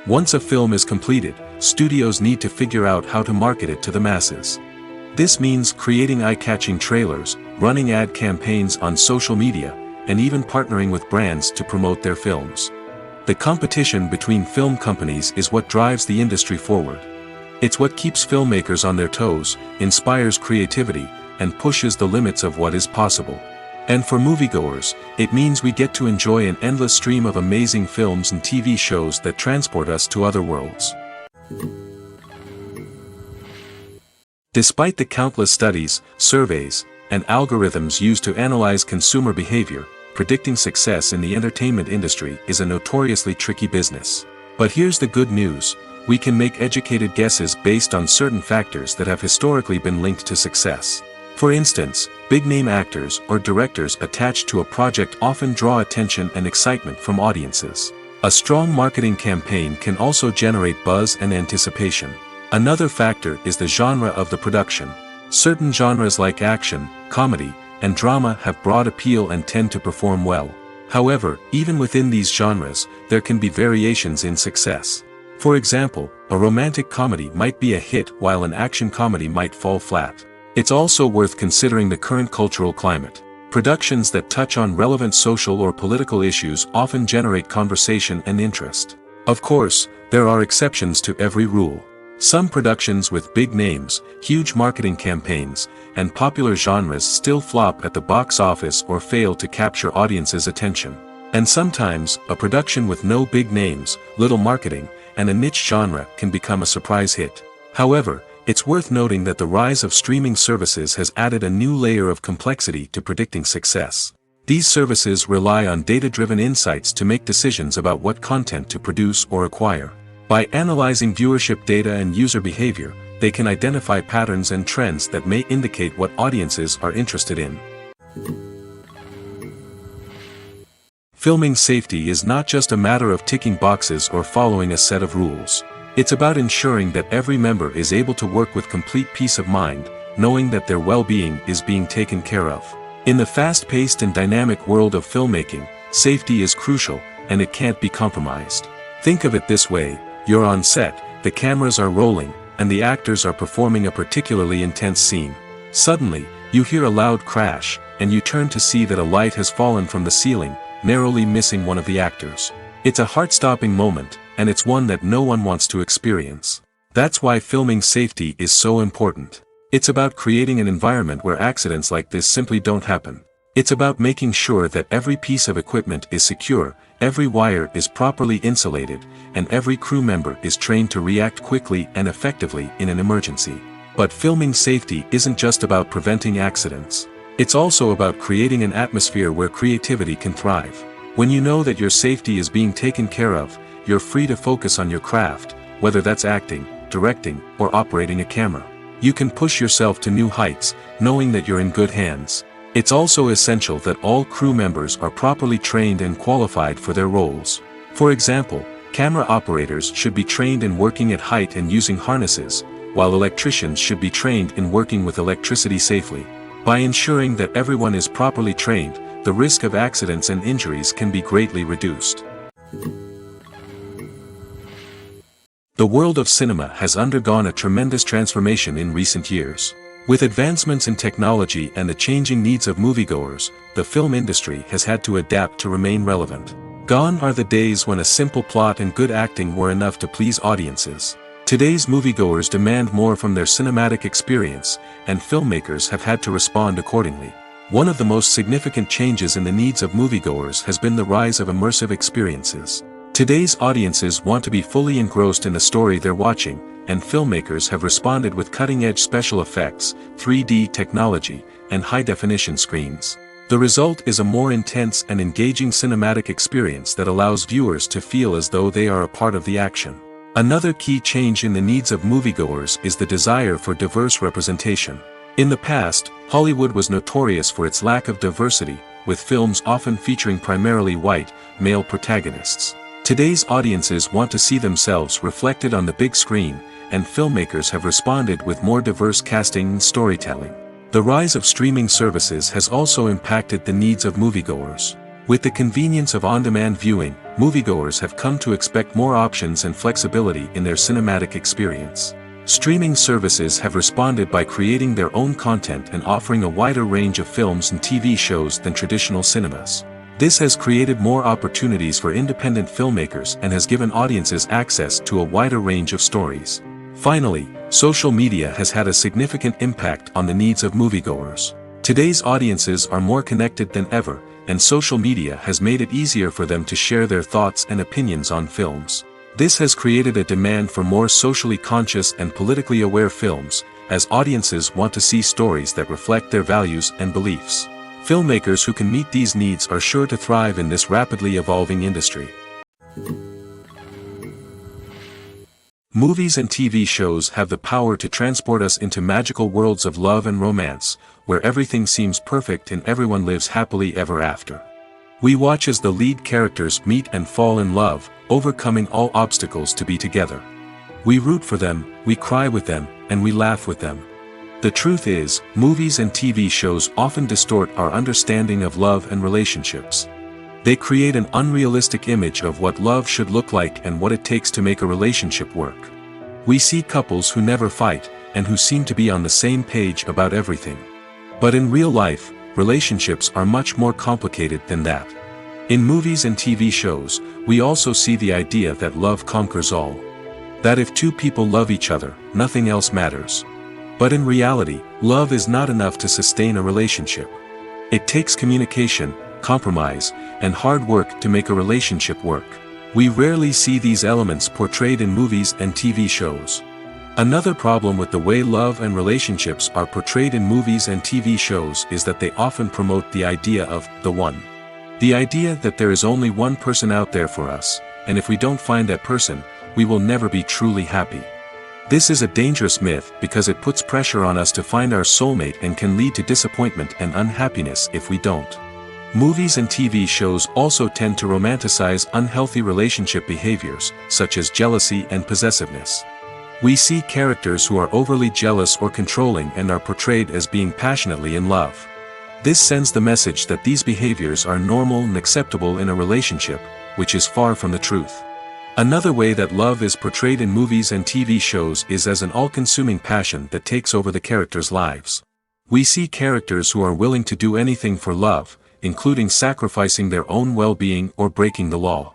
Once a film is completed, studios need to figure out how to market it to the masses. This means creating eye-catching trailers, running ad campaigns on social media, and even partnering with brands to promote their films. The competition between film companies is what drives the industry forward. It's what keeps filmmakers on their toes, inspires creativity, and pushes the limits of what is possible. And for moviegoers, it means we get to enjoy an endless stream of amazing films and TV shows that transport us to other worlds. Despite the countless studies, surveys, and algorithms used to analyze consumer behavior, predicting success in the entertainment industry is a notoriously tricky business. But here's the good news: we can make educated guesses based on certain factors that have historically been linked to success. For instance, big-name actors or directors attached to a project often draw attention and excitement from audiences. A strong marketing campaign can also generate buzz and anticipation. Another factor is the genre of the production. Certain genres like action, comedy, and drama have broad appeal and tend to perform well. However, even within these genres, there can be variations in success. For example, a romantic comedy might be a hit while an action comedy might fall flat. It's also worth considering the current cultural climate. Productions that touch on relevant social or political issues often generate conversation and interest. Of course, there are exceptions to every rule. Some productions with big names, huge marketing campaigns, and popular genres still flop at the box office or fail to capture audiences' attention. And sometimes, a production with no big names, little marketing, and a niche genre can become a surprise hit. However, it's worth noting that the rise of streaming services has added a new layer of complexity to predicting success. These services rely on data-driven insights to make decisions about what content to produce or acquire. By analyzing viewership data and user behavior, they can identify patterns and trends that may indicate what audiences are interested in. Filming safety is not just a matter of ticking boxes or following a set of rules. It's about ensuring that every member is able to work with complete peace of mind, knowing that their well-being is being taken care of. In the fast-paced and dynamic world of filmmaking, safety is crucial, and it can't be compromised. Think of it this way: you're on set, the cameras are rolling, and the actors are performing a particularly intense scene. Suddenly, you hear a loud crash, and you turn to see that a light has fallen from the ceiling, narrowly missing one of the actors. It's a heart-stopping moment, and it's one that no one wants to experience. That's why filming safety is so important. It's about creating an environment where accidents like this simply don't happen. It's about making sure that every piece of equipment is secure, every wire is properly insulated, and every crew member is trained to react quickly and effectively in an emergency. But filming safety isn't just about preventing accidents. It's also about creating an atmosphere where creativity can thrive. When you know that your safety is being taken care of, you're free to focus on your craft, whether that's acting, directing, or operating a camera. You can push yourself to new heights, knowing that you're in good hands. It's also essential that all crew members are properly trained and qualified for their roles. For example, camera operators should be trained in working at height and using harnesses, while electricians should be trained in working with electricity safely. By ensuring that everyone is properly trained, the risk of accidents and injuries can be greatly reduced. The world of cinema has undergone a tremendous transformation in recent years. With advancements in technology and the changing needs of moviegoers, the film industry has had to adapt to remain relevant. Gone are the days when a simple plot and good acting were enough to please audiences. Today's moviegoers demand more from their cinematic experience, and filmmakers have had to respond accordingly. One of the most significant changes in the needs of moviegoers has been the rise of immersive experiences. Today's audiences want to be fully engrossed in the story they're watching, and filmmakers have responded with cutting-edge special effects, 3D technology, and high-definition screens. The result is a more intense and engaging cinematic experience that allows viewers to feel as though they are a part of the action. Another key change in the needs of moviegoers is the desire for diverse representation. In the past, Hollywood was notorious for its lack of diversity, with films often featuring primarily white, male protagonists. Today's audiences want to see themselves reflected on the big screen, and filmmakers have responded with more diverse casting and storytelling. The rise of streaming services has also impacted the needs of moviegoers. With the convenience of on-demand viewing, moviegoers have come to expect more options and flexibility in their cinematic experience. Streaming services have responded by creating their own content and offering a wider range of films and TV shows than traditional cinemas. This has created more opportunities for independent filmmakers and has given audiences access to a wider range of stories. Finally, social media has had a significant impact on the needs of moviegoers. Today's audiences are more connected than ever, and social media has made it easier for them to share their thoughts and opinions on films. This has created a demand for more socially conscious and politically aware films, as audiences want to see stories that reflect their values and beliefs. Filmmakers who can meet these needs are sure to thrive in this rapidly evolving industry. Movies and TV shows have the power to transport us into magical worlds of love and romance, where everything seems perfect and everyone lives happily ever after. We watch as the lead characters meet and fall in love, overcoming all obstacles to be together. We root for them, we cry with them, and we laugh with them. The truth is, movies and TV shows often distort our understanding of love and relationships. They create an unrealistic image of what love should look like and what it takes to make a relationship work. We see couples who never fight, and who seem to be on the same page about everything. But in real life, relationships are much more complicated than that. In movies and TV shows, we also see the idea that love conquers all. That if two people love each other, nothing else matters. But in reality, love is not enough to sustain a relationship. It takes communication, compromise, and hard work to make a relationship work. We rarely see these elements portrayed in movies and TV shows. Another problem with the way love and relationships are portrayed in movies and TV shows is that they often promote the idea of the one. The idea that there is only one person out there for us, and if we don't find that person, we will never be truly happy. This is a dangerous myth because it puts pressure on us to find our soulmate and can lead to disappointment and unhappiness if we don't. Movies and TV shows also tend to romanticize unhealthy relationship behaviors, such as jealousy and possessiveness. We see characters who are overly jealous or controlling and are portrayed as being passionately in love. This sends the message that these behaviors are normal and acceptable in a relationship, which is far from the truth. Another way that love is portrayed in movies and TV shows is as an all-consuming passion that takes over the characters' lives. We see characters who are willing to do anything for love, including sacrificing their own well-being or breaking the law.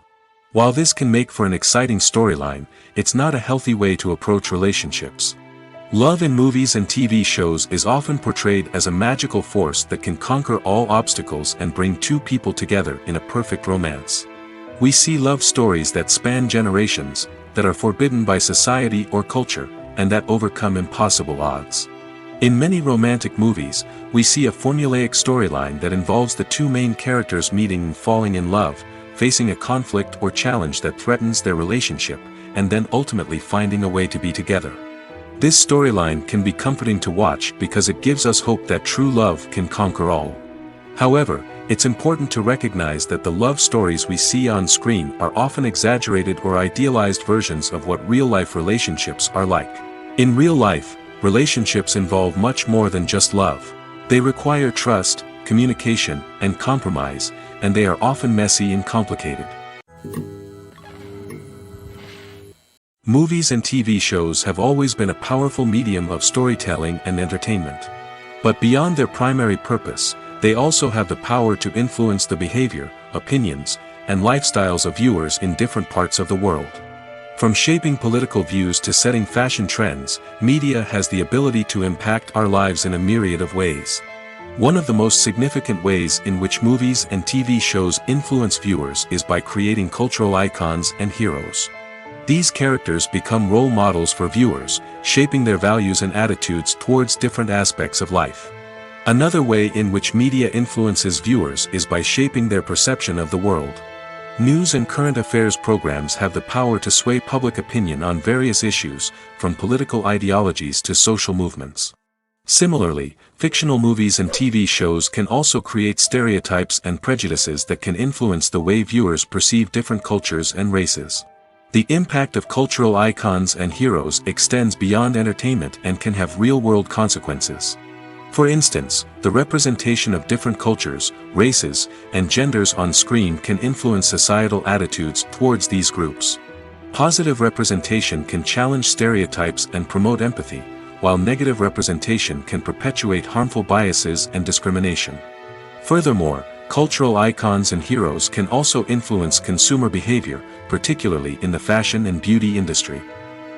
While this can make for an exciting storyline, it's not a healthy way to approach relationships. Love in movies and TV shows is often portrayed as a magical force that can conquer all obstacles and bring two people together in a perfect romance. We see love stories that span generations, that are forbidden by society or culture, and that overcome impossible odds. In many romantic movies, we see a formulaic storyline that involves the two main characters meeting and falling in love, facing a conflict or challenge that threatens their relationship, and then ultimately finding a way to be together. This storyline can be comforting to watch because it gives us hope that true love can conquer all. However, it's important to recognize that the love stories we see on screen are often exaggerated or idealized versions of what real-life relationships are like. In real life, relationships involve much more than just love. They require trust, communication, and compromise, and they are often messy and complicated. Movies and TV shows have always been a powerful medium of storytelling and entertainment. But beyond their primary purpose, they also have the power to influence the behavior, opinions, and lifestyles of viewers in different parts of the world. From shaping political views to setting fashion trends, media has the ability to impact our lives in a myriad of ways. One of the most significant ways in which movies and TV shows influence viewers is by creating cultural icons and heroes. These characters become role models for viewers, shaping their values and attitudes towards different aspects of life. Another way in which media influences viewers is by shaping their perception of the world. News and current affairs programs have the power to sway public opinion on various issues, from political ideologies to social movements. Similarly, fictional movies and TV shows can also create stereotypes and prejudices that can influence the way viewers perceive different cultures and races. The impact of cultural icons and heroes extends beyond entertainment and can have real-world consequences. For instance, the representation of different cultures, races, and genders on screen can influence societal attitudes towards these groups. Positive representation can challenge stereotypes and promote empathy, while negative representation can perpetuate harmful biases and discrimination. Furthermore, cultural icons and heroes can also influence consumer behavior, particularly in the fashion and beauty industry.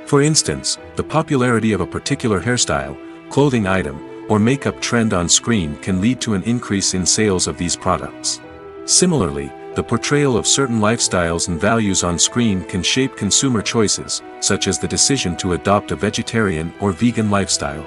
For instance, the popularity of a particular hairstyle, clothing item, or makeup trend on screen can lead to an increase in sales of these products. Similarly, the portrayal of certain lifestyles and values on screen can shape consumer choices, such as the decision to adopt a vegetarian or vegan lifestyle.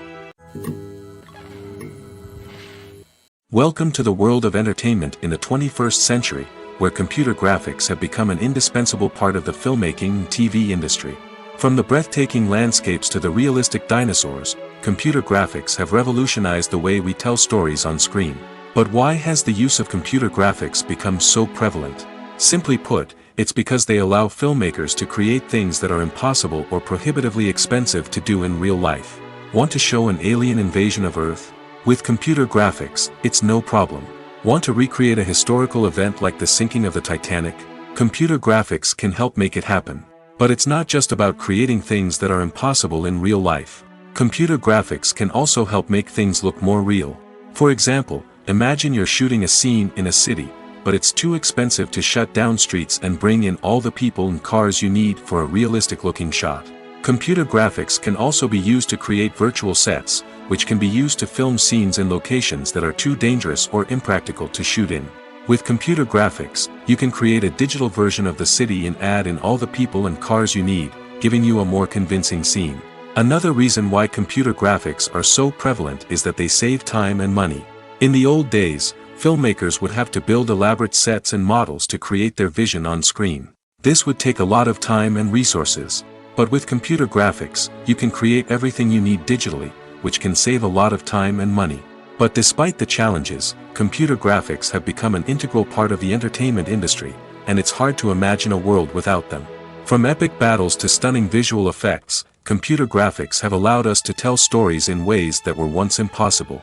Welcome to the world of entertainment in the 21st century, where computer graphics have become an indispensable part of the filmmaking and TV industry. From the breathtaking landscapes to the realistic dinosaurs, computer graphics have revolutionized the way we tell stories on screen. But why has the use of computer graphics become so prevalent? Simply put, it's because they allow filmmakers to create things that are impossible or prohibitively expensive to do in real life. Want to show an alien invasion of Earth? With computer graphics, it's no problem. Want to recreate a historical event like the sinking of the Titanic? Computer graphics can help make it happen. But it's not just about creating things that are impossible in real life. Computer graphics can also help make things look more real. For example, imagine you're shooting a scene in a city, but it's too expensive to shut down streets and bring in all the people and cars you need for a realistic-looking shot. Computer graphics can also be used to create virtual sets, which can be used to film scenes in locations that are too dangerous or impractical to shoot in. With computer graphics, you can create a digital version of the city and add in all the people and cars you need, giving you a more convincing scene. Another reason why computer graphics are so prevalent is that they save time and money. In the old days, filmmakers would have to build elaborate sets and models to create their vision on screen. This would take a lot of time and resources. But with computer graphics, you can create everything you need digitally, which can save a lot of time and money. But despite the challenges, computer graphics have become an integral part of the entertainment industry, and it's hard to imagine a world without them. From epic battles to stunning visual effects, computer graphics have allowed us to tell stories in ways that were once impossible.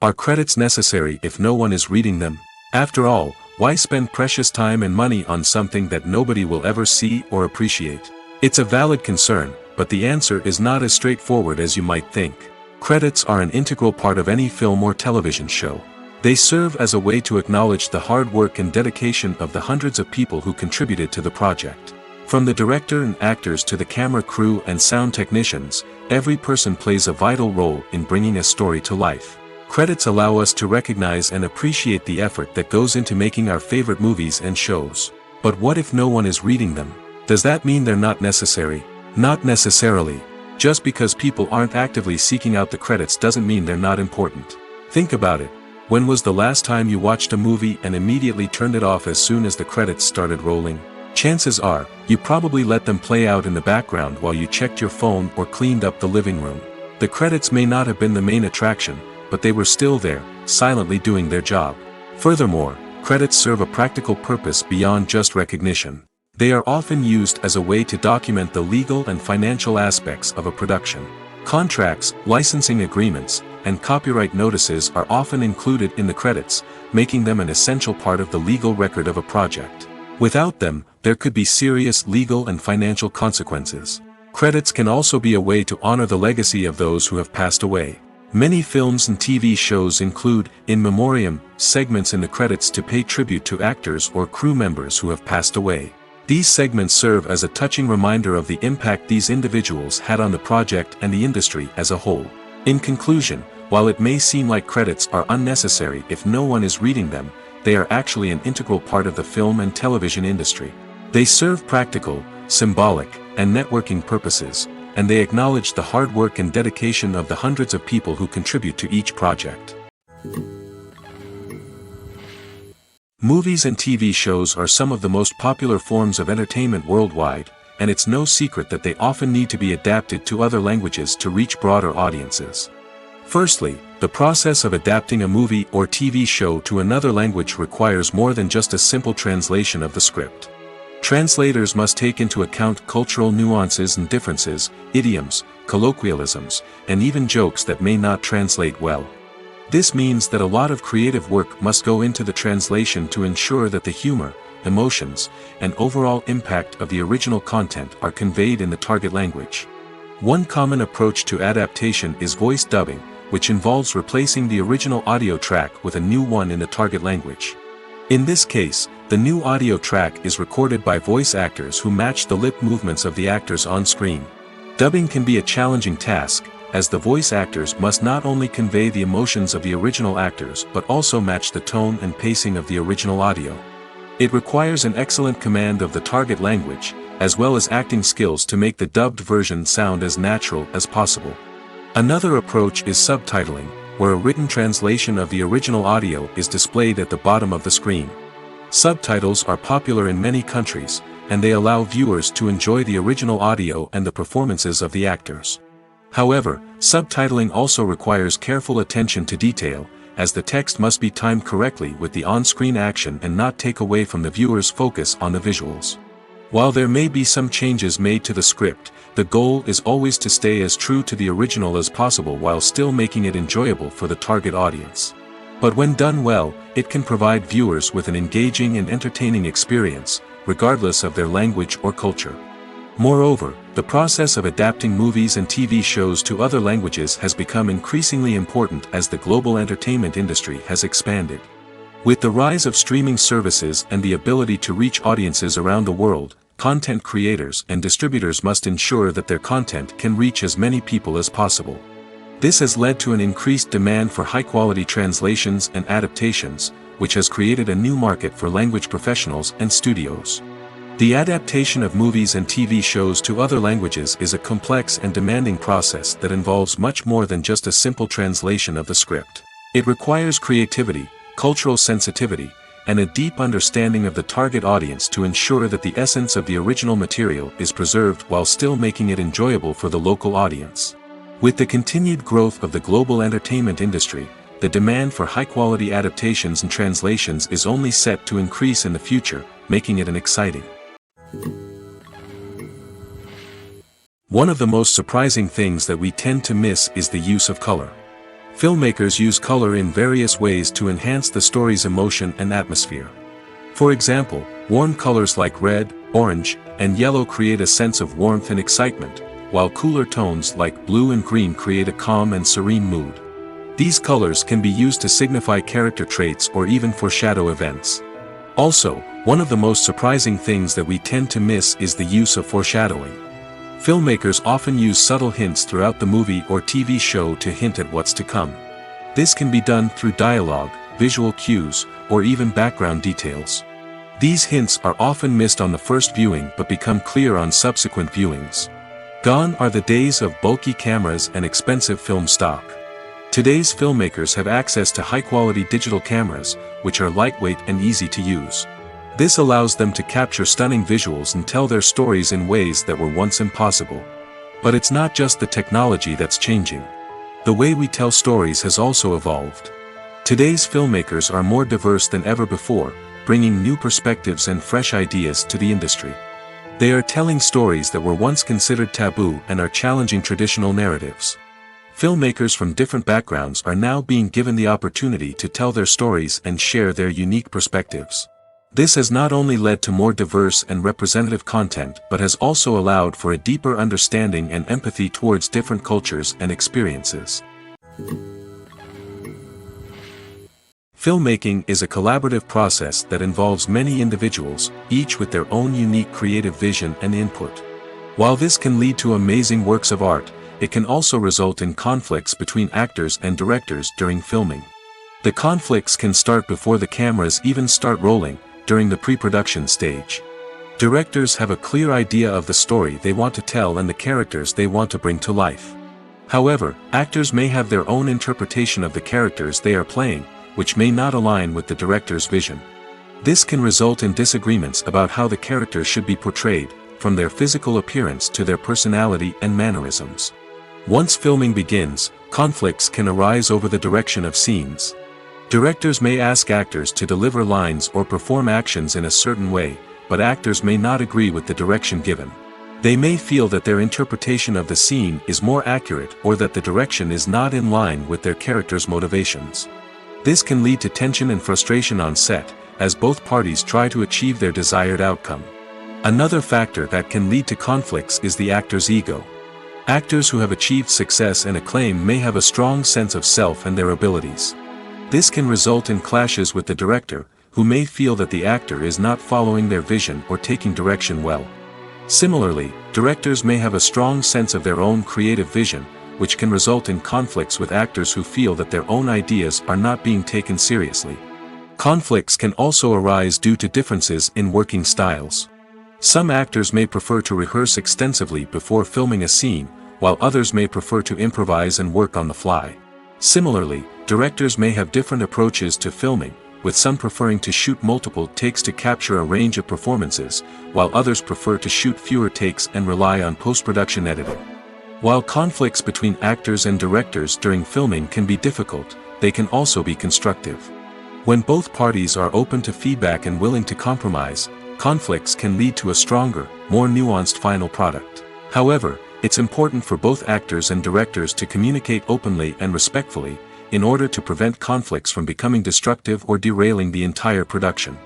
Are credits necessary if no one is reading them? After all, why spend precious time and money on something that nobody will ever see or appreciate? It's a valid concern, but the answer is not as straightforward as you might think. Credits are an integral part of any film or television show. They serve as a way to acknowledge the hard work and dedication of the hundreds of people who contributed to the project. From the director and actors to the camera crew and sound technicians, every person plays a vital role in bringing a story to life. Credits allow us to recognize and appreciate the effort that goes into making our favorite movies and shows. But what if no one is reading them? Does that mean they're not necessary? Not necessarily. Just because people aren't actively seeking out the credits doesn't mean they're not important. Think about it. When was the last time you watched a movie and immediately turned it off as soon as the credits started rolling? Chances are, you probably let them play out in the background while you checked your phone or cleaned up the living room. The credits may not have been the main attraction, but they were still there, silently doing their job. Furthermore, credits serve a practical purpose beyond just recognition. They are often used as a way to document the legal and financial aspects of a production. Contracts, licensing agreements, and copyright notices are often included in the credits, making them an essential part of the legal record of a project. Without them, there could be serious legal and financial consequences. Credits can also be a way to honor the legacy of those who have passed away. Many films and TV shows include, in memoriam, segments in the credits to pay tribute to actors or crew members who have passed away. These segments serve as a touching reminder of the impact these individuals had on the project and the industry as a whole. In conclusion, while it may seem like credits are unnecessary if no one is reading them, they are actually an integral part of the film and television industry. They serve practical, symbolic, and networking purposes, and they acknowledge the hard work and dedication of the hundreds of people who contribute to each project. Movies and TV shows are some of the most popular forms of entertainment worldwide, and it's no secret that they often need to be adapted to other languages to reach broader audiences. Firstly, the process of adapting a movie or TV show to another language requires more than just a simple translation of the script. Translators must take into account cultural nuances and differences, idioms, colloquialisms, and even jokes that may not translate well. This means that a lot of creative work must go into the translation to ensure that the humor, emotions, and overall impact of the original content are conveyed in the target language. One common approach to adaptation is voice dubbing, which involves replacing the original audio track with a new one in the target language. In this case, the new audio track is recorded by voice actors who match the lip movements of the actors on screen. Dubbing can be a challenging task, as the voice actors must not only convey the emotions of the original actors but also match the tone and pacing of the original audio. It requires an excellent command of the target language, as well as acting skills to make the dubbed version sound as natural as possible. Another approach is subtitling, where a written translation of the original audio is displayed at the bottom of the screen. Subtitles are popular in many countries, and they allow viewers to enjoy the original audio and the performances of the actors. However, subtitling also requires careful attention to detail, as the text must be timed correctly with the on-screen action and not take away from the viewer's focus on the visuals. While there may be some changes made to the script, the goal is always to stay as true to the original as possible while still making it enjoyable for the target audience. But when done well, it can provide viewers with an engaging and entertaining experience, regardless of their language or culture. Moreover, the process of adapting movies and TV shows to other languages has become increasingly important as the global entertainment industry has expanded. With the rise of streaming services and the ability to reach audiences around the world, content creators and distributors must ensure that their content can reach as many people as possible. This has led to an increased demand for high-quality translations and adaptations, which has created a new market for language professionals and studios. The adaptation of movies and TV shows to other languages is a complex and demanding process that involves much more than just a simple translation of the script. It requires creativity, cultural sensitivity, and a deep understanding of the target audience to ensure that the essence of the original material is preserved while still making it enjoyable for the local audience. With the continued growth of the global entertainment industry, the demand for high-quality adaptations and translations is only set to increase in the future, making it an exciting. One of the most surprising things that we tend to miss is the use of color. Filmmakers use color in various ways to enhance the story's emotion and atmosphere. For example, warm colors like red, orange, and yellow create a sense of warmth and excitement, while cooler tones like blue and green create a calm and serene mood. These colors can be used to signify character traits or even foreshadow events. Also, one of the most surprising things that we tend to miss is the use of foreshadowing. Filmmakers often use subtle hints throughout the movie or TV show to hint at what's to come. This can be done through dialogue, visual cues, or even background details. These hints are often missed on the first viewing but become clear on subsequent viewings. Gone are the days of bulky cameras and expensive film stock. Today's filmmakers have access to high-quality digital cameras, which are lightweight and easy to use. This allows them to capture stunning visuals and tell their stories in ways that were once impossible. But it's not just the technology that's changing. The way we tell stories has also evolved. Today's filmmakers are more diverse than ever before, bringing new perspectives and fresh ideas to the industry. They are telling stories that were once considered taboo and are challenging traditional narratives. Filmmakers from different backgrounds are now being given the opportunity to tell their stories and share their unique perspectives. This has not only led to more diverse and representative content but has also allowed for a deeper understanding and empathy towards different cultures and experiences. Filmmaking is a collaborative process that involves many individuals, each with their own unique creative vision and input. While this can lead to amazing works of art, it can also result in conflicts between actors and directors during filming. The conflicts can start before the cameras even start rolling, during the pre-production stage. Directors have a clear idea of the story they want to tell and the characters they want to bring to life. However, actors may have their own interpretation of the characters they are playing, which may not align with the director's vision. This can result in disagreements about how the characters should be portrayed, from their physical appearance to their personality and mannerisms. Once filming begins, conflicts can arise over the direction of scenes. Directors may ask actors to deliver lines or perform actions in a certain way, but actors may not agree with the direction given. They may feel that their interpretation of the scene is more accurate or that the direction is not in line with their character's motivations. This can lead to tension and frustration on set, as both parties try to achieve their desired outcome. Another factor that can lead to conflicts is the actor's ego. Actors who have achieved success and acclaim may have a strong sense of self and their abilities. This can result in clashes with the director, who may feel that the actor is not following their vision or taking direction well. Similarly, directors may have a strong sense of their own creative vision, which can result in conflicts with actors who feel that their own ideas are not being taken seriously. Conflicts can also arise due to differences in working styles. Some actors may prefer to rehearse extensively before filming a scene, while others may prefer to improvise and work on the fly. Similarly, directors may have different approaches to filming, with some preferring to shoot multiple takes to capture a range of performances, while others prefer to shoot fewer takes and rely on post-production editing. While conflicts between actors and directors during filming can be difficult, they can also be constructive. When both parties are open to feedback and willing to compromise, conflicts can lead to a stronger, more nuanced final product. However, it's important for both actors and directors to communicate openly and respectfully, in order to prevent conflicts from becoming destructive or derailing the entire production.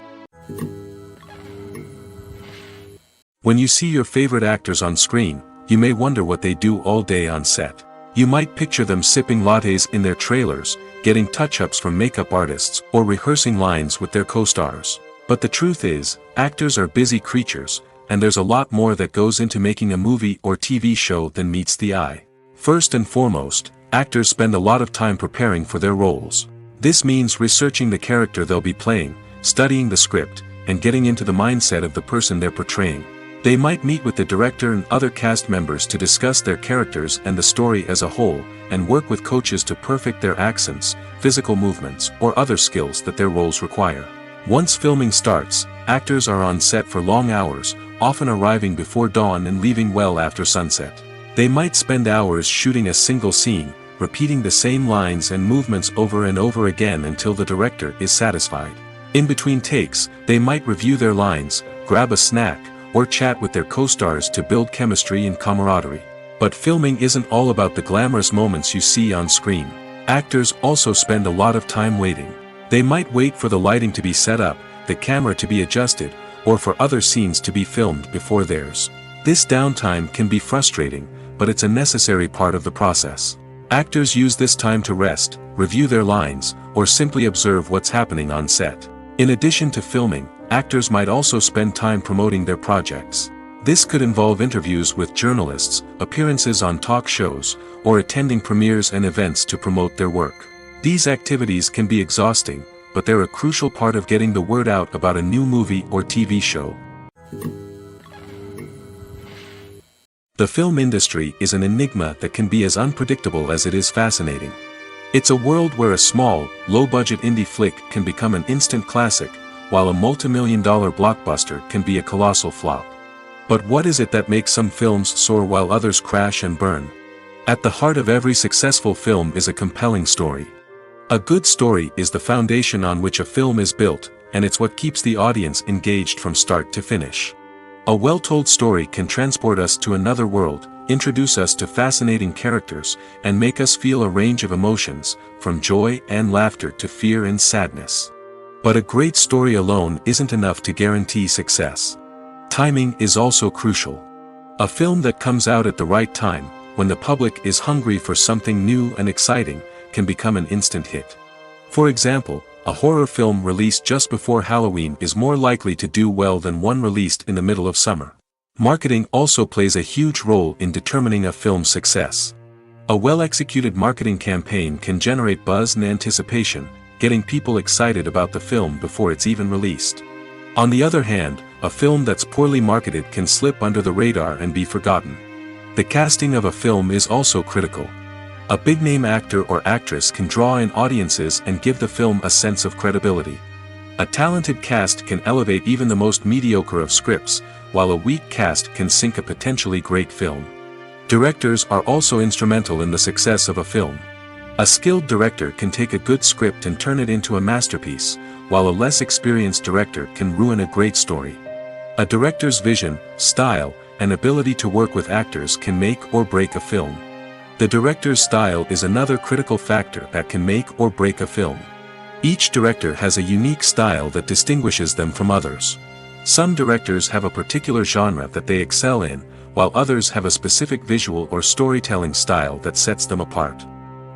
When you see your favorite actors on screen, you may wonder what they do all day on set. You might picture them sipping lattes in their trailers, getting touch-ups from makeup artists, or rehearsing lines with their co-stars. But the truth is, actors are busy creatures, and there's a lot more that goes into making a movie or TV show than meets the eye. First and foremost, actors spend a lot of time preparing for their roles. This means researching the character they'll be playing, studying the script, and getting into the mindset of the person they're portraying. They might meet with the director and other cast members to discuss their characters and the story as a whole, and work with coaches to perfect their accents, physical movements, or other skills that their roles require. Once filming starts, actors are on set for long hours, often arriving before dawn and leaving well after sunset. They might spend hours shooting a single scene, repeating the same lines and movements over and over again until the director is satisfied. In between takes, they might review their lines, grab a snack, or chat with their co-stars to build chemistry and camaraderie. But filming isn't all about the glamorous moments you see on screen. Actors also spend a lot of time waiting. They might wait for the lighting to be set up, the camera to be adjusted, or for other scenes to be filmed before theirs. This downtime can be frustrating, but it's a necessary part of the process. Actors use this time to rest, review their lines, or simply observe what's happening on set. In addition to filming, actors might also spend time promoting their projects. This could involve interviews with journalists, appearances on talk shows, or attending premieres and events to promote their work. These activities can be exhausting, but they're a crucial part of getting the word out about a new movie or TV show. The film industry is an enigma that can be as unpredictable as it is fascinating. It's a world where a small, low-budget indie flick can become an instant classic, while a multi-million-dollar blockbuster can be a colossal flop. But what is it that makes some films soar while others crash and burn? At the heart of every successful film is a compelling story. A good story is the foundation on which a film is built, and it's what keeps the audience engaged from start to finish. A well-told story can transport us to another world, introduce us to fascinating characters, and make us feel a range of emotions, from joy and laughter to fear and sadness. But a great story alone isn't enough to guarantee success. Timing is also crucial. A film that comes out at the right time, when the public is hungry for something new and exciting, can become an instant hit. For example, a horror film released just before Halloween is more likely to do well than one released in the middle of summer. Marketing also plays a huge role in determining a film's success. A well-executed marketing campaign can generate buzz and anticipation, getting people excited about the film before it's even released. On the other hand, a film that's poorly marketed can slip under the radar and be forgotten. The casting of a film is also critical. A big-name actor or actress can draw in audiences and give the film a sense of credibility. A talented cast can elevate even the most mediocre of scripts, while a weak cast can sink a potentially great film. Directors are also instrumental in the success of a film. A skilled director can take a good script and turn it into a masterpiece, while a less experienced director can ruin a great story. A director's vision, style, and ability to work with actors can make or break a film. The director's style is another critical factor that can make or break a film. Each director has a unique style that distinguishes them from others. Some directors have a particular genre that they excel in, while others have a specific visual or storytelling style that sets them apart.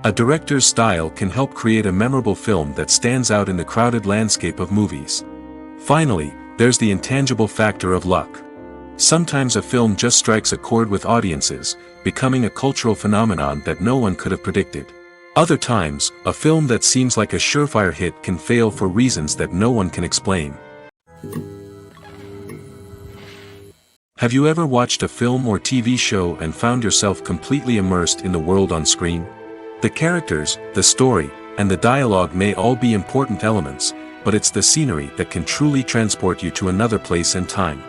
A director's style can help create a memorable film that stands out in the crowded landscape of movies. Finally, there's the intangible factor of luck. Sometimes a film just strikes a chord with audiences, becoming a cultural phenomenon that no one could have predicted. Other times, a film that seems like a surefire hit can fail for reasons that no one can explain. Have you ever watched a film or TV show and found yourself completely immersed in the world on screen? The characters, the story, and the dialogue may all be important elements, but it's the scenery that can truly transport you to another place and time.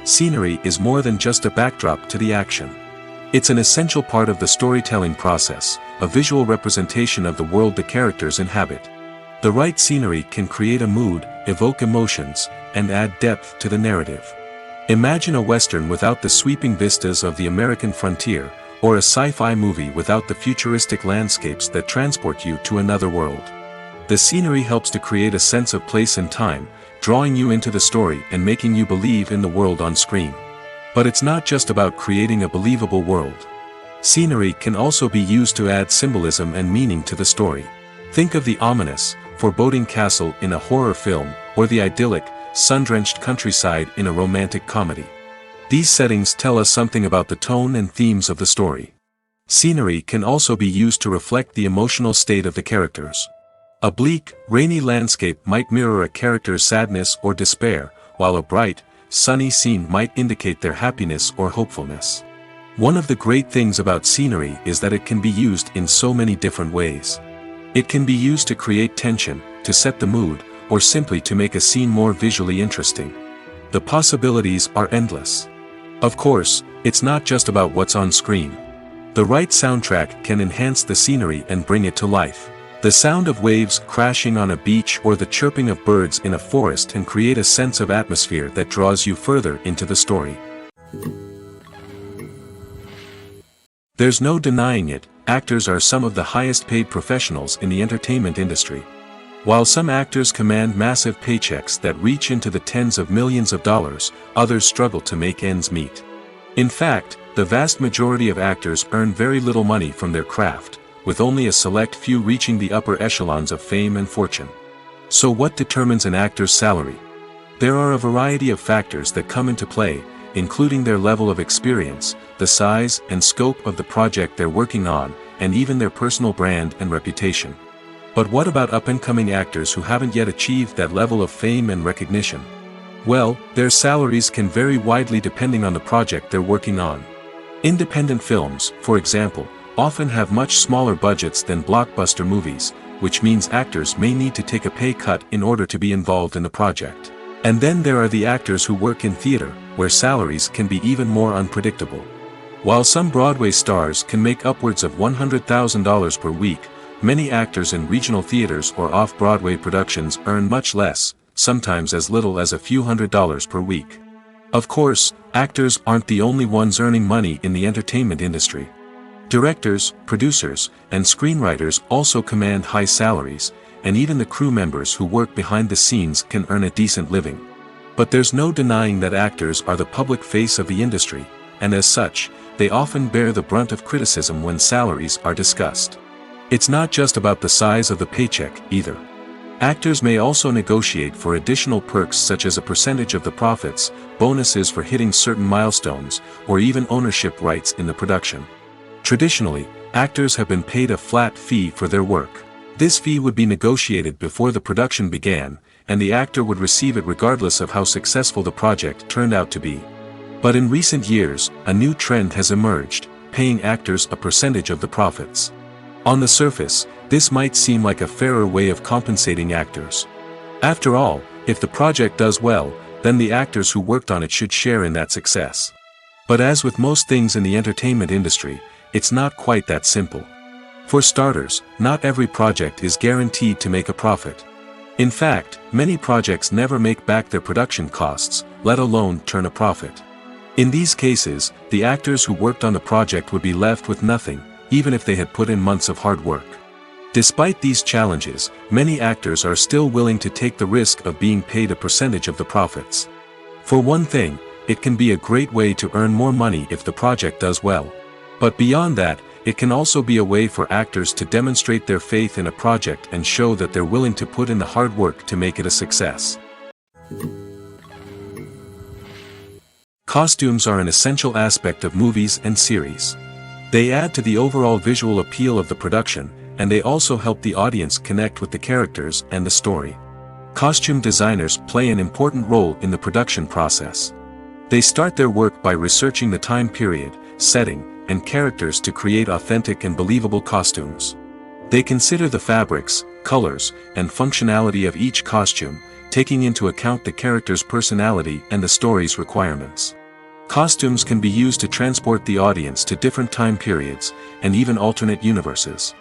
Scenery is more than just a backdrop to the action. It's an essential part of the storytelling process, a visual representation of the world the characters inhabit. The right scenery can create a mood, evoke emotions, and add depth to the narrative. Imagine a Western without the sweeping vistas of the American frontier, or a sci-fi movie without the futuristic landscapes that transport you to another world. The scenery helps to create a sense of place and time, drawing you into the story and making you believe in the world on screen. But it's not just about creating a believable world. Scenery can also be used to add symbolism and meaning to the story. Think of the ominous, foreboding castle in a horror film, or the idyllic, sun-drenched countryside in a romantic comedy. These settings tell us something about the tone and themes of the story. Scenery can also be used to reflect the emotional state of the characters. A bleak, rainy landscape might mirror a character's sadness or despair, while a bright, sunny scene might indicate their happiness or hopefulness. One of the great things about scenery is that it can be used in so many different ways. It can be used to create tension, to set the mood, or simply to make a scene more visually interesting. The possibilities are endless. Of course, it's not just about what's on screen. The right soundtrack can enhance the scenery and bring it to life. The sound of waves crashing on a beach or the chirping of birds in a forest can create a sense of atmosphere that draws you further into the story. There's no denying it, actors are some of the highest paid professionals in the entertainment industry. While some actors command massive paychecks that reach into the tens of millions of dollars, others struggle to make ends meet. In fact, the vast majority of actors earn very little money from their craft, with only a select few reaching the upper echelons of fame and fortune. So what determines an actor's salary? There are a variety of factors that come into play, including their level of experience, the size and scope of the project they're working on, and even their personal brand and reputation. But what about up-and-coming actors who haven't yet achieved that level of fame and recognition? Well, their salaries can vary widely depending on the project they're working on. Independent films, for example, often have much smaller budgets than blockbuster movies, which means actors may need to take a pay cut in order to be involved in the project. And then there are the actors who work in theater, where salaries can be even more unpredictable. While some Broadway stars can make upwards of $100,000 per week, many actors in regional theaters or off-Broadway productions earn much less, sometimes as little as a few $100s per week. Of course, actors aren't the only ones earning money in the entertainment industry. Directors, producers, and screenwriters also command high salaries, and even the crew members who work behind the scenes can earn a decent living. But there's no denying that actors are the public face of the industry, and as such, they often bear the brunt of criticism when salaries are discussed. It's not just about the size of the paycheck, either. Actors may also negotiate for additional perks such as a percentage of the profits, bonuses for hitting certain milestones, or even ownership rights in the production. Traditionally, Actors have been paid a flat fee for their work. This fee would be negotiated before the production began, and the actor would receive it regardless of how successful the project turned out to be. But in recent years, a new trend has emerged, paying actors a percentage of the profits. On the surface, this might seem like a fairer way of compensating actors. After all, if the project does well, then the actors who worked on it should share in that success. But as with most things in the entertainment industry, it's not quite that simple. For starters, not every project is guaranteed to make a profit. In fact, many projects never make back their production costs, let alone turn a profit. In these cases, the actors who worked on the project would be left with nothing, even if they had put in months of hard work. Despite these challenges, many actors are still willing to take the risk of being paid a percentage of the profits. For one thing, it can be a great way to earn more money if the project does well. But beyond that, it can also be a way for actors to demonstrate their faith in a project and show that they're willing to put in the hard work to make it a success. Costumes are an essential aspect of movies and series. They add to the overall visual appeal of the production, and they also help the audience connect with the characters and the story. Costume designers play an important role in the production process. They start their work by researching the time period, setting, and characters to create authentic and believable costumes. They consider the fabrics, colors, and functionality of each costume, taking into account the character's personality and the story's requirements. Costumes can be used to transport the audience to different time periods, and even alternate universes.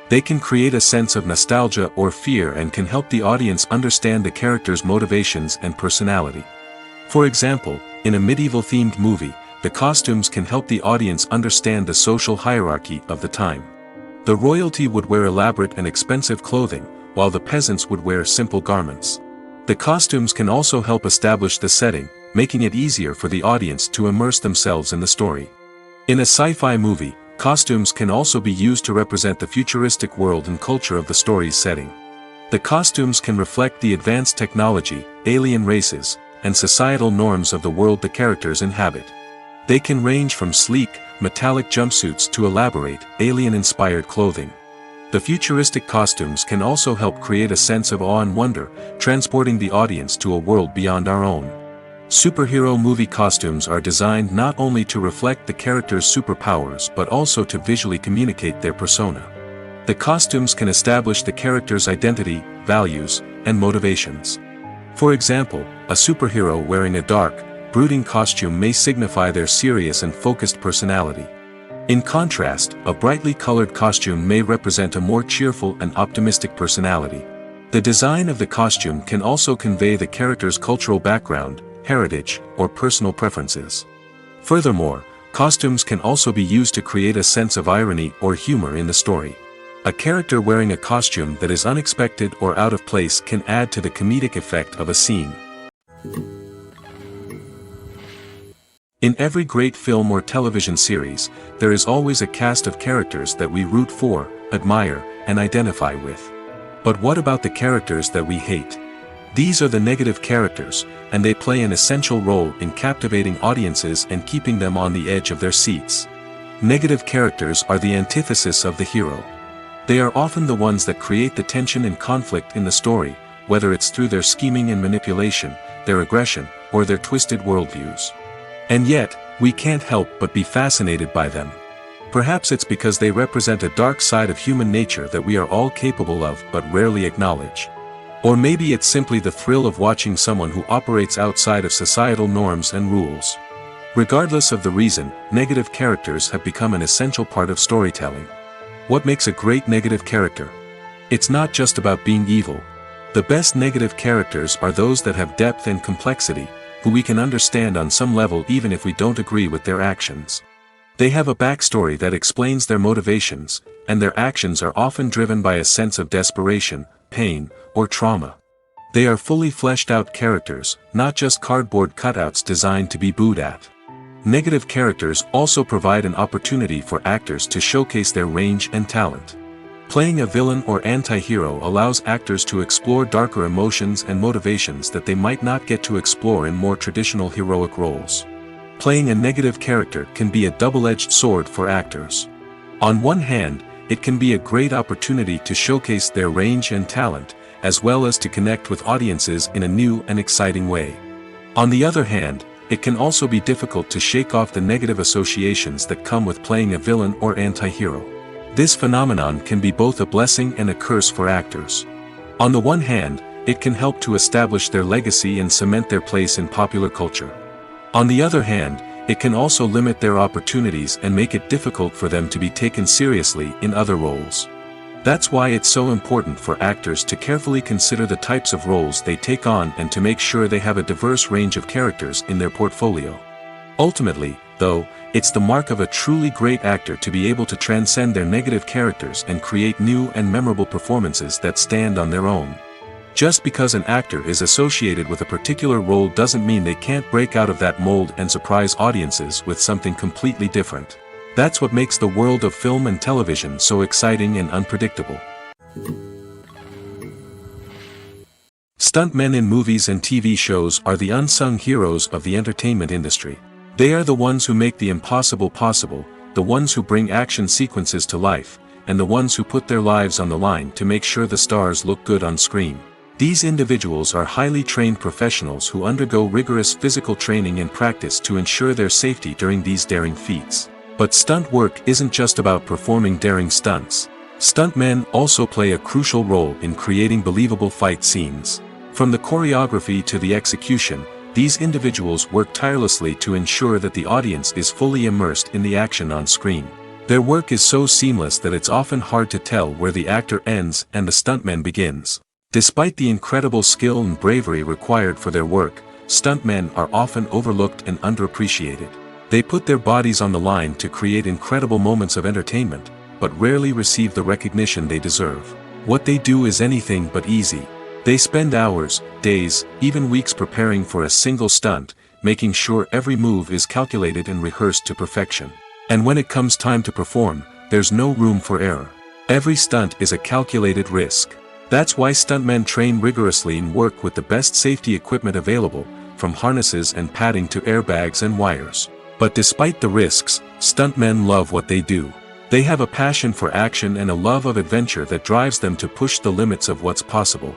They can create a sense of nostalgia or fear and can help the audience understand the character's motivations and personality. For example, in a medieval-themed movie, the costumes can help the audience understand the social hierarchy of the time. The royalty would wear elaborate and expensive clothing, while the peasants would wear simple garments. The costumes can also help establish the setting, making it easier for the audience to immerse themselves in the story. In a sci-fi movie, costumes can also be used to represent the futuristic world and culture of the story's setting. The costumes can reflect the advanced technology, alien races, and societal norms of the world the characters inhabit. They can range from sleek, metallic jumpsuits to elaborate, alien-inspired clothing. The futuristic costumes can also help create a sense of awe and wonder, transporting the audience to a world beyond our own. Superhero movie costumes are designed not only to reflect the character's superpowers but also to visually communicate their persona. The costumes can establish the character's identity, values, and motivations. For example, a superhero wearing a dark, brooding costume may signify their serious and focused personality. In contrast, a brightly colored costume may represent a more cheerful and optimistic personality. The design of the costume can also convey the character's cultural background, heritage, or personal preferences. Furthermore, costumes can also be used to create a sense of irony or humor in the story. A character wearing a costume that is unexpected or out of place can add to the comedic effect of a scene. In every great film or television series, there is always a cast of characters that we root for, admire, and identify with. But what about the characters that we hate? These are the negative characters, and they play an essential role in captivating audiences and keeping them on the edge of their seats. Negative characters are the antithesis of the hero. They are often the ones that create the tension and conflict in the story, whether it's through their scheming and manipulation, their aggression, or their twisted worldviews. And yet, we can't help but be fascinated by them. Perhaps it's because they represent a dark side of human nature that we are all capable of but rarely acknowledge. Or maybe it's simply the thrill of watching someone who operates outside of societal norms and rules. Regardless of the reason, negative characters have become an essential part of storytelling. What makes a great negative character? It's not just about being evil. The best negative characters are those that have depth and complexity, who we can understand on some level even if we don't agree with their actions. They have a backstory that explains their motivations, and their actions are often driven by a sense of desperation, pain, or trauma. They are fully fleshed out characters, not just cardboard cutouts designed to be booed at. Negative characters also provide an opportunity for actors to showcase their range and talent. Playing a villain or anti-hero allows actors to explore darker emotions and motivations that they might not get to explore in more traditional heroic roles. Playing a negative character can be a double-edged sword for actors. On one hand, it can be a great opportunity to showcase their range and talent, as well as to connect with audiences in a new and exciting way. On the other hand, it can also be difficult to shake off the negative associations that come with playing a villain or anti-hero. This phenomenon can be both a blessing and a curse for actors. On the one hand, it can help to establish their legacy and cement their place in popular culture. On the other hand, it can also limit their opportunities and make it difficult for them to be taken seriously in other roles. That's why it's so important for actors to carefully consider the types of roles they take on and to make sure they have a diverse range of characters in their portfolio. Ultimately, though, it's the mark of a truly great actor to be able to transcend their negative characters and create new and memorable performances that stand on their own. Just because an actor is associated with a particular role doesn't mean they can't break out of that mold and surprise audiences with something completely different. That's what makes the world of film and television so exciting and unpredictable. Stuntmen in movies and TV shows are the unsung heroes of the entertainment industry. They are the ones who make the impossible possible, the ones who bring action sequences to life, and the ones who put their lives on the line to make sure the stars look good on screen. These individuals are highly trained professionals who undergo rigorous physical training and practice to ensure their safety during these daring feats. But stunt work isn't just about performing daring stunts. Stuntmen also play a crucial role in creating believable fight scenes. From the choreography to the execution, these individuals work tirelessly to ensure that the audience is fully immersed in the action on screen. Their work is so seamless that it's often hard to tell where the actor ends and the stuntman begins. Despite the incredible skill and bravery required for their work, stuntmen are often overlooked and underappreciated. They put their bodies on the line to create incredible moments of entertainment, but rarely receive the recognition they deserve. What they do is anything but easy. They spend hours, days, even weeks preparing for a single stunt, making sure every move is calculated and rehearsed to perfection. And when it comes time to perform, there's no room for error. Every stunt is a calculated risk. That's why stuntmen train rigorously and work with the best safety equipment available, from harnesses and padding to airbags and wires. But despite the risks, stuntmen love what they do. They have a passion for action and a love of adventure that drives them to push the limits of what's possible.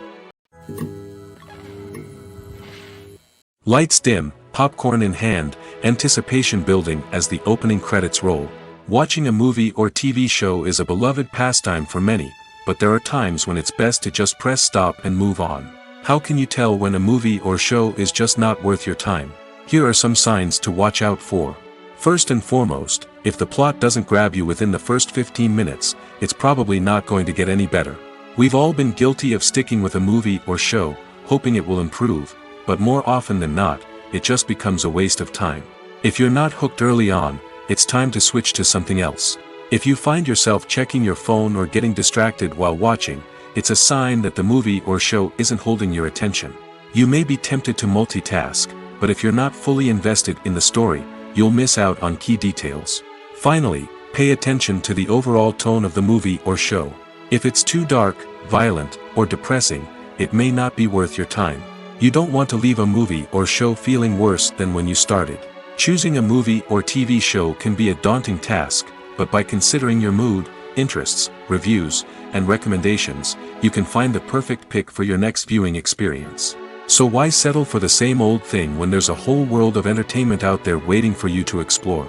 Lights dim, popcorn in hand, anticipation building as the opening credits roll. Watching a movie or TV show is a beloved pastime for many, but there are times when it's best to just press stop and move on. How can you tell when a movie or show is just not worth your time? Here are some signs to watch out for. First and foremost, if the plot doesn't grab you within the first 15 minutes, it's probably not going to get any better. We've all been guilty of sticking with a movie or show, hoping it will improve, but more often than not, it just becomes a waste of time. If you're not hooked early on, it's time to switch to something else. If you find yourself checking your phone or getting distracted while watching, it's a sign that the movie or show isn't holding your attention. You may be tempted to multitask, but if you're not fully invested in the story, you'll miss out on key details. Finally, pay attention to the overall tone of the movie or show. If it's too dark, violent, or depressing, it may not be worth your time. You don't want to leave a movie or show feeling worse than when you started. Choosing a movie or TV show can be a daunting task, but by considering your mood, interests, reviews, and recommendations, you can find the perfect pick for your next viewing experience. So why settle for the same old thing when there's a whole world of entertainment out there waiting for you to explore?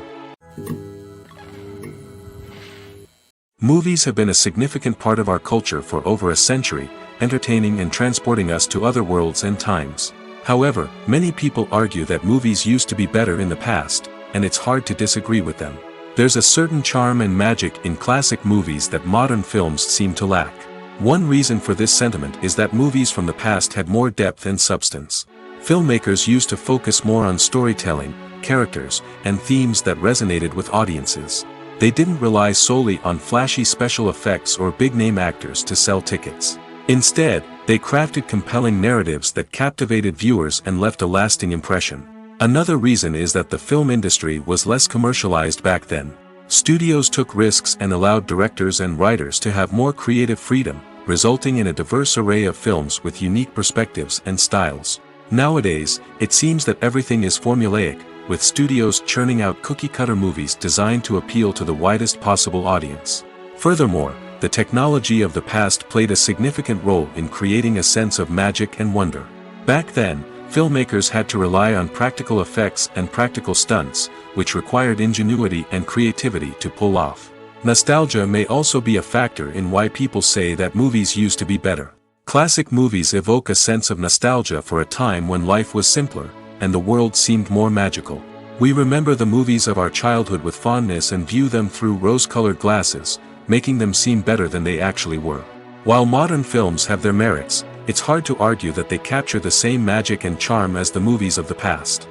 Movies have been a significant part of our culture for over a century, entertaining and transporting us to other worlds and times. However, many people argue that movies used to be better in the past, and it's hard to disagree with them. There's a certain charm and magic in classic movies that modern films seem to lack. One reason for this sentiment is that movies from the past had more depth and substance. Filmmakers used to focus more on storytelling, characters, and themes that resonated with audiences. They didn't rely solely on flashy special effects or big-name actors to sell tickets. Instead, they crafted compelling narratives that captivated viewers and left a lasting impression. Another reason is that the film industry was less commercialized back then. Studios took risks and allowed directors and writers to have more creative freedom, resulting in a diverse array of films with unique perspectives and styles. Nowadays, it seems that everything is formulaic, with studios churning out cookie-cutter movies designed to appeal to the widest possible audience. Furthermore, the technology of the past played a significant role in creating a sense of magic and wonder. Back then, filmmakers had to rely on practical effects and practical stunts, which required ingenuity and creativity to pull off. Nostalgia may also be a factor in why people say that movies used to be better. Classic movies evoke a sense of nostalgia for a time when life was simpler, and the world seemed more magical. We remember the movies of our childhood with fondness and view them through rose-colored glasses, making them seem better than they actually were. While modern films have their merits, it's hard to argue that they capture the same magic and charm as the movies of the past.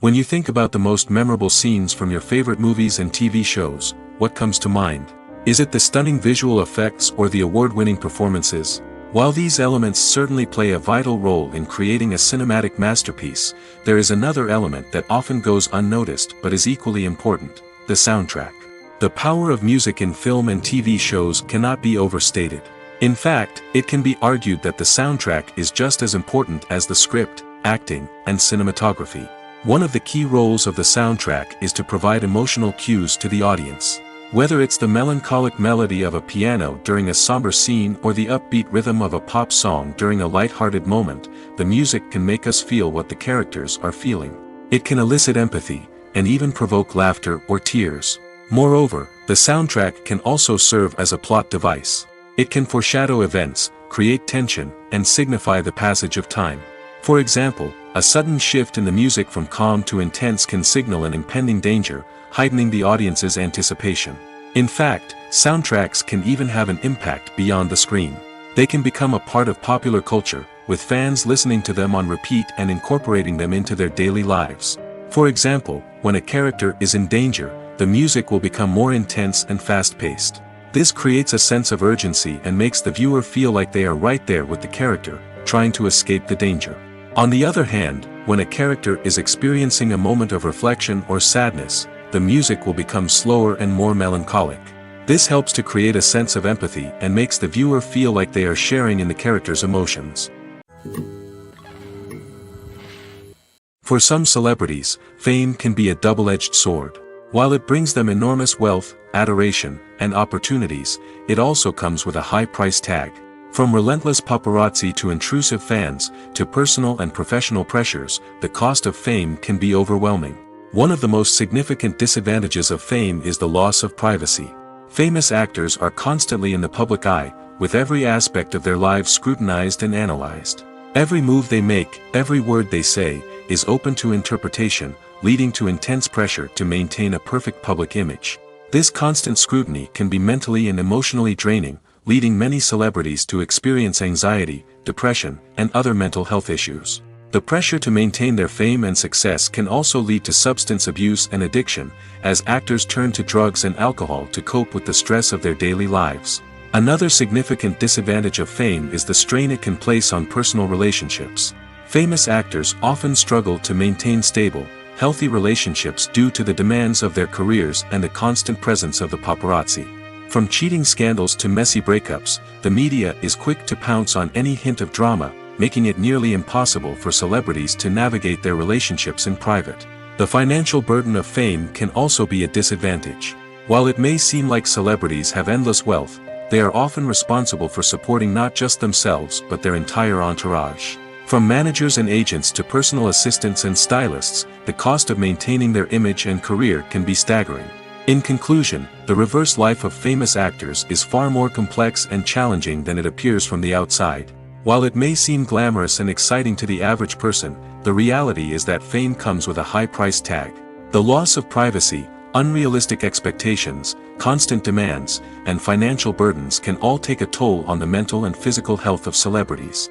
When you think about the most memorable scenes from your favorite movies and TV shows, what comes to mind? Is it the stunning visual effects or the award-winning performances? While these elements certainly play a vital role in creating a cinematic masterpiece, there is another element that often goes unnoticed but is equally important: the soundtrack. The power of music in film and TV shows cannot be overstated. In fact, it can be argued that the soundtrack is just as important as the script, acting, and cinematography. One of the key roles of the soundtrack is to provide emotional cues to the audience. Whether it's the melancholic melody of a piano during a somber scene or the upbeat rhythm of a pop song during a light-hearted moment, the music can make us feel what the characters are feeling. It can elicit empathy, and even provoke laughter or tears. Moreover, the soundtrack can also serve as a plot device. It can foreshadow events, create tension, and signify the passage of time. For example, a sudden shift in the music from calm to intense can signal an impending danger, heightening the audience's anticipation. In fact, soundtracks can even have an impact beyond the screen. They can become a part of popular culture, with fans listening to them on repeat and incorporating them into their daily lives. For example, when a character is in danger, the music will become more intense and fast-paced. This creates a sense of urgency and makes the viewer feel like they are right there with the character, trying to escape the danger. On the other hand, when a character is experiencing a moment of reflection or sadness, the music will become slower and more melancholic. This helps to create a sense of empathy and makes the viewer feel like they are sharing in the character's emotions. For some celebrities, fame can be a double-edged sword. While it brings them enormous wealth, adoration, and opportunities, it also comes with a high price tag. From relentless paparazzi to intrusive fans, to personal and professional pressures, the cost of fame can be overwhelming. One of the most significant disadvantages of fame is the loss of privacy. Famous actors are constantly in the public eye, with every aspect of their lives scrutinized and analyzed. Every move they make, every word they say, is open to interpretation, leading to intense pressure to maintain a perfect public image. This constant scrutiny can be mentally and emotionally draining, leading many celebrities to experience anxiety, depression, and other mental health issues. The pressure to maintain their fame and success can also lead to substance abuse and addiction, as actors turn to drugs and alcohol to cope with the stress of their daily lives. Another significant disadvantage of fame is the strain it can place on personal relationships. Famous actors often struggle to maintain stable, healthy relationships due to the demands of their careers and the constant presence of the paparazzi. From cheating scandals to messy breakups, the media is quick to pounce on any hint of drama, making it nearly impossible for celebrities to navigate their relationships in private. The financial burden of fame can also be a disadvantage. While it may seem like celebrities have endless wealth, they are often responsible for supporting not just themselves but their entire entourage. From managers and agents to personal assistants and stylists, the cost of maintaining their image and career can be staggering. In conclusion, the reverse life of famous actors is far more complex and challenging than it appears from the outside. While it may seem glamorous and exciting to the average person, the reality is that fame comes with a high price tag. The loss of privacy, unrealistic expectations, constant demands, and financial burdens can all take a toll on the mental and physical health of celebrities.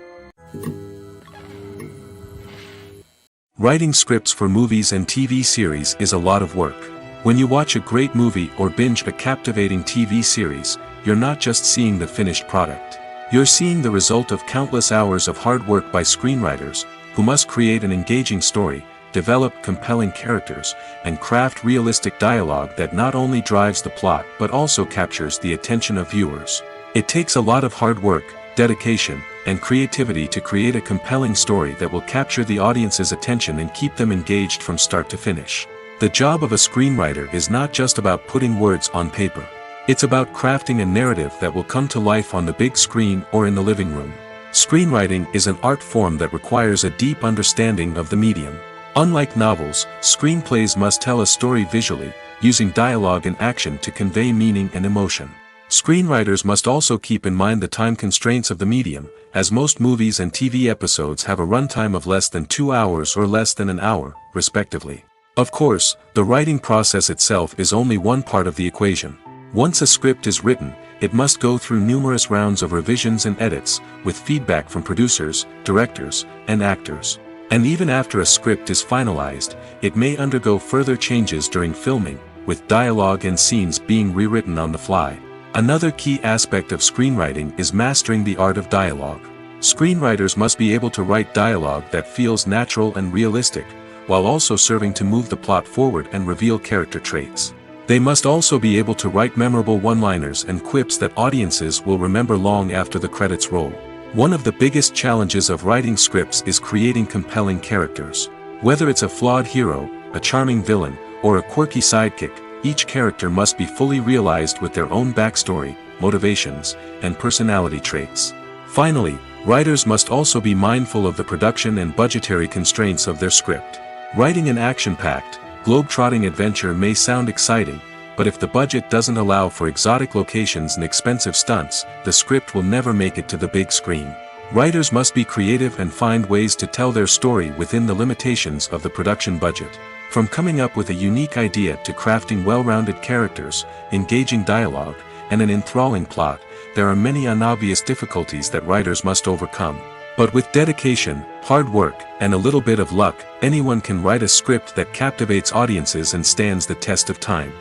Writing scripts for movies and TV series is a lot of work. When you watch a great movie or binge a captivating TV series, you're not just seeing the finished product. You're seeing the result of countless hours of hard work by screenwriters, who must create an engaging story, develop compelling characters, and craft realistic dialogue that not only drives the plot but also captures the attention of viewers. It takes a lot of hard work, dedication, and creativity to create a compelling story that will capture the audience's attention and keep them engaged from start to finish. The job of a screenwriter is not just about putting words on paper. It's about crafting a narrative that will come to life on the big screen or in the living room. Screenwriting is an art form that requires a deep understanding of the medium. Unlike novels, screenplays must tell a story visually, using dialogue and action to convey meaning and emotion. Screenwriters must also keep in mind the time constraints of the medium, as most movies and TV episodes have a runtime of less than 2 hours or less than an hour, respectively. Of course, the writing process itself is only one part of the equation. Once a script is written, it must go through numerous rounds of revisions and edits, with feedback from producers, directors, and actors. And even after a script is finalized, it may undergo further changes during filming, with dialogue and scenes being rewritten on the fly. Another key aspect of screenwriting is mastering the art of dialogue. Screenwriters must be able to write dialogue that feels natural and realistic, while also serving to move the plot forward and reveal character traits. They must also be able to write memorable one-liners and quips that audiences will remember long after the credits roll. One of the biggest challenges of writing scripts is creating compelling characters. Whether it's a flawed hero, a charming villain, or a quirky sidekick, each character must be fully realized with their own backstory, motivations, and personality traits. Finally, writers must also be mindful of the production and budgetary constraints of their script. Writing an action-packed, globe-trotting adventure may sound exciting, but if the budget doesn't allow for exotic locations and expensive stunts, the script will never make it to the big screen. Writers must be creative and find ways to tell their story within the limitations of the production budget. From coming up with a unique idea to crafting well-rounded characters, engaging dialogue, and an enthralling plot, there are many unobvious difficulties that writers must overcome. But with dedication, hard work, and a little bit of luck, anyone can write a script that captivates audiences and stands the test of time.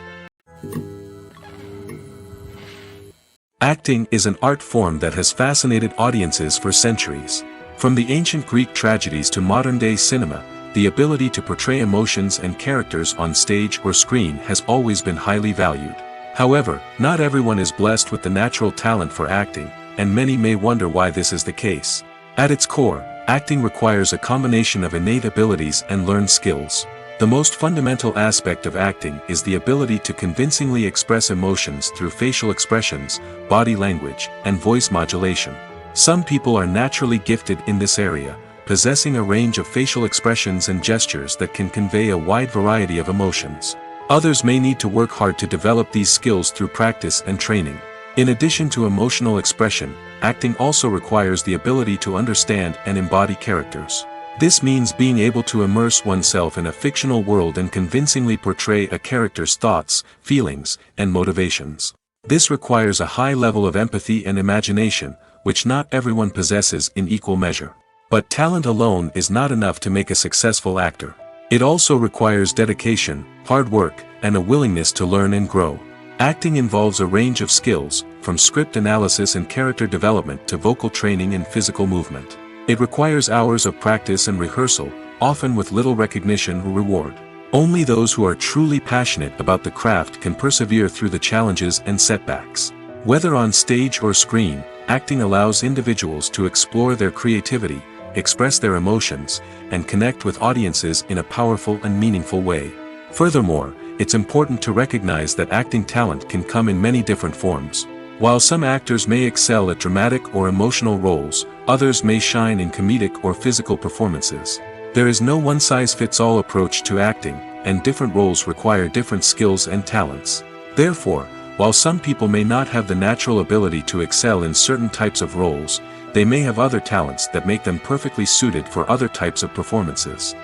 Acting is an art form that has fascinated audiences for centuries. From the ancient Greek tragedies to modern-day cinema, the ability to portray emotions and characters on stage or screen has always been highly valued. However, not everyone is blessed with the natural talent for acting, and many may wonder why this is the case. At its core, acting requires a combination of innate abilities and learned skills. The most fundamental aspect of acting is the ability to convincingly express emotions through facial expressions, body language, and voice modulation. Some people are naturally gifted in this area, possessing a range of facial expressions and gestures that can convey a wide variety of emotions. Others may need to work hard to develop these skills through practice and training. In addition to emotional expression, acting also requires the ability to understand and embody characters. This means being able to immerse oneself in a fictional world and convincingly portray a character's thoughts, feelings, and motivations. This requires a high level of empathy and imagination, which not everyone possesses in equal measure. But talent alone is not enough to make a successful actor. It also requires dedication, hard work, and a willingness to learn and grow. Acting involves a range of skills, from script analysis and character development to vocal training and physical movement. It requires hours of practice and rehearsal, often with little recognition or reward. Only those who are truly passionate about the craft can persevere through the challenges and setbacks. Whether on stage or screen, acting allows individuals to explore their creativity, express their emotions, and connect with audiences in a powerful and meaningful way. Furthermore, it's important to recognize that acting talent can come in many different forms. While some actors may excel at dramatic or emotional roles, others may shine in comedic or physical performances. There is no one-size-fits-all approach to acting, and different roles require different skills and talents. Therefore, while some people may not have the natural ability to excel in certain types of roles, they may have other talents that make them perfectly suited for other types of performances.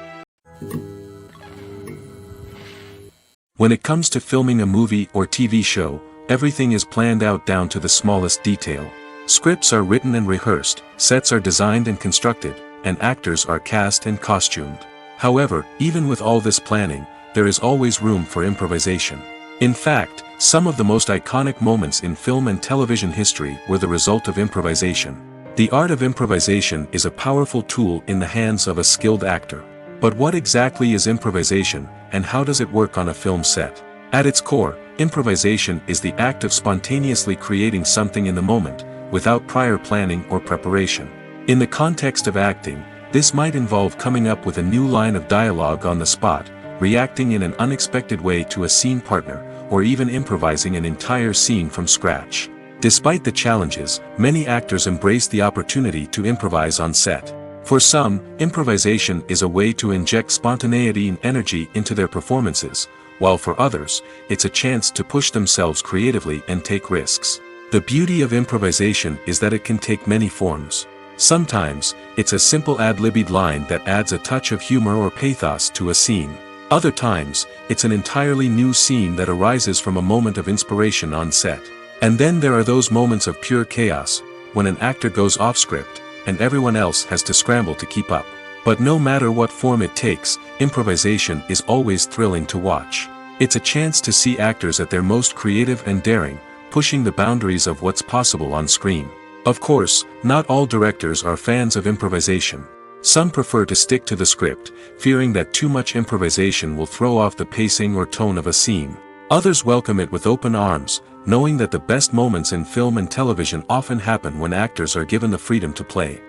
When it comes to filming a movie or TV show, everything is planned out down to the smallest detail. Scripts are written and rehearsed, sets are designed and constructed, and actors are cast and costumed. However, even with all this planning, there is always room for improvisation. In fact, some of the most iconic moments in film and television history were the result of improvisation. The art of improvisation is a powerful tool in the hands of a skilled actor. But what exactly is improvisation, and how does it work on a film set? At its core, improvisation is the act of spontaneously creating something in the moment, without prior planning or preparation. In the context of acting, this might involve coming up with a new line of dialogue on the spot, reacting in an unexpected way to a scene partner, or even improvising an entire scene from scratch. Despite the challenges, many actors embrace the opportunity to improvise on set. For some, improvisation is a way to inject spontaneity and energy into their performances, while for others, it's a chance to push themselves creatively and take risks. The beauty of improvisation is that it can take many forms. Sometimes, it's a simple ad-libbed line that adds a touch of humor or pathos to a scene. Other times, it's an entirely new scene that arises from a moment of inspiration on set. And then there are those moments of pure chaos, when an actor goes off script, and everyone else has to scramble to keep up. But no matter what form it takes, improvisation is always thrilling to watch. It's a chance to see actors at their most creative and daring, pushing the boundaries of what's possible on screen. Of course, not all directors are fans of improvisation. Some prefer to stick to the script, fearing that too much improvisation will throw off the pacing or tone of a scene. Others welcome it with open arms, knowing that the best moments in film and television often happen when actors are given the freedom to play.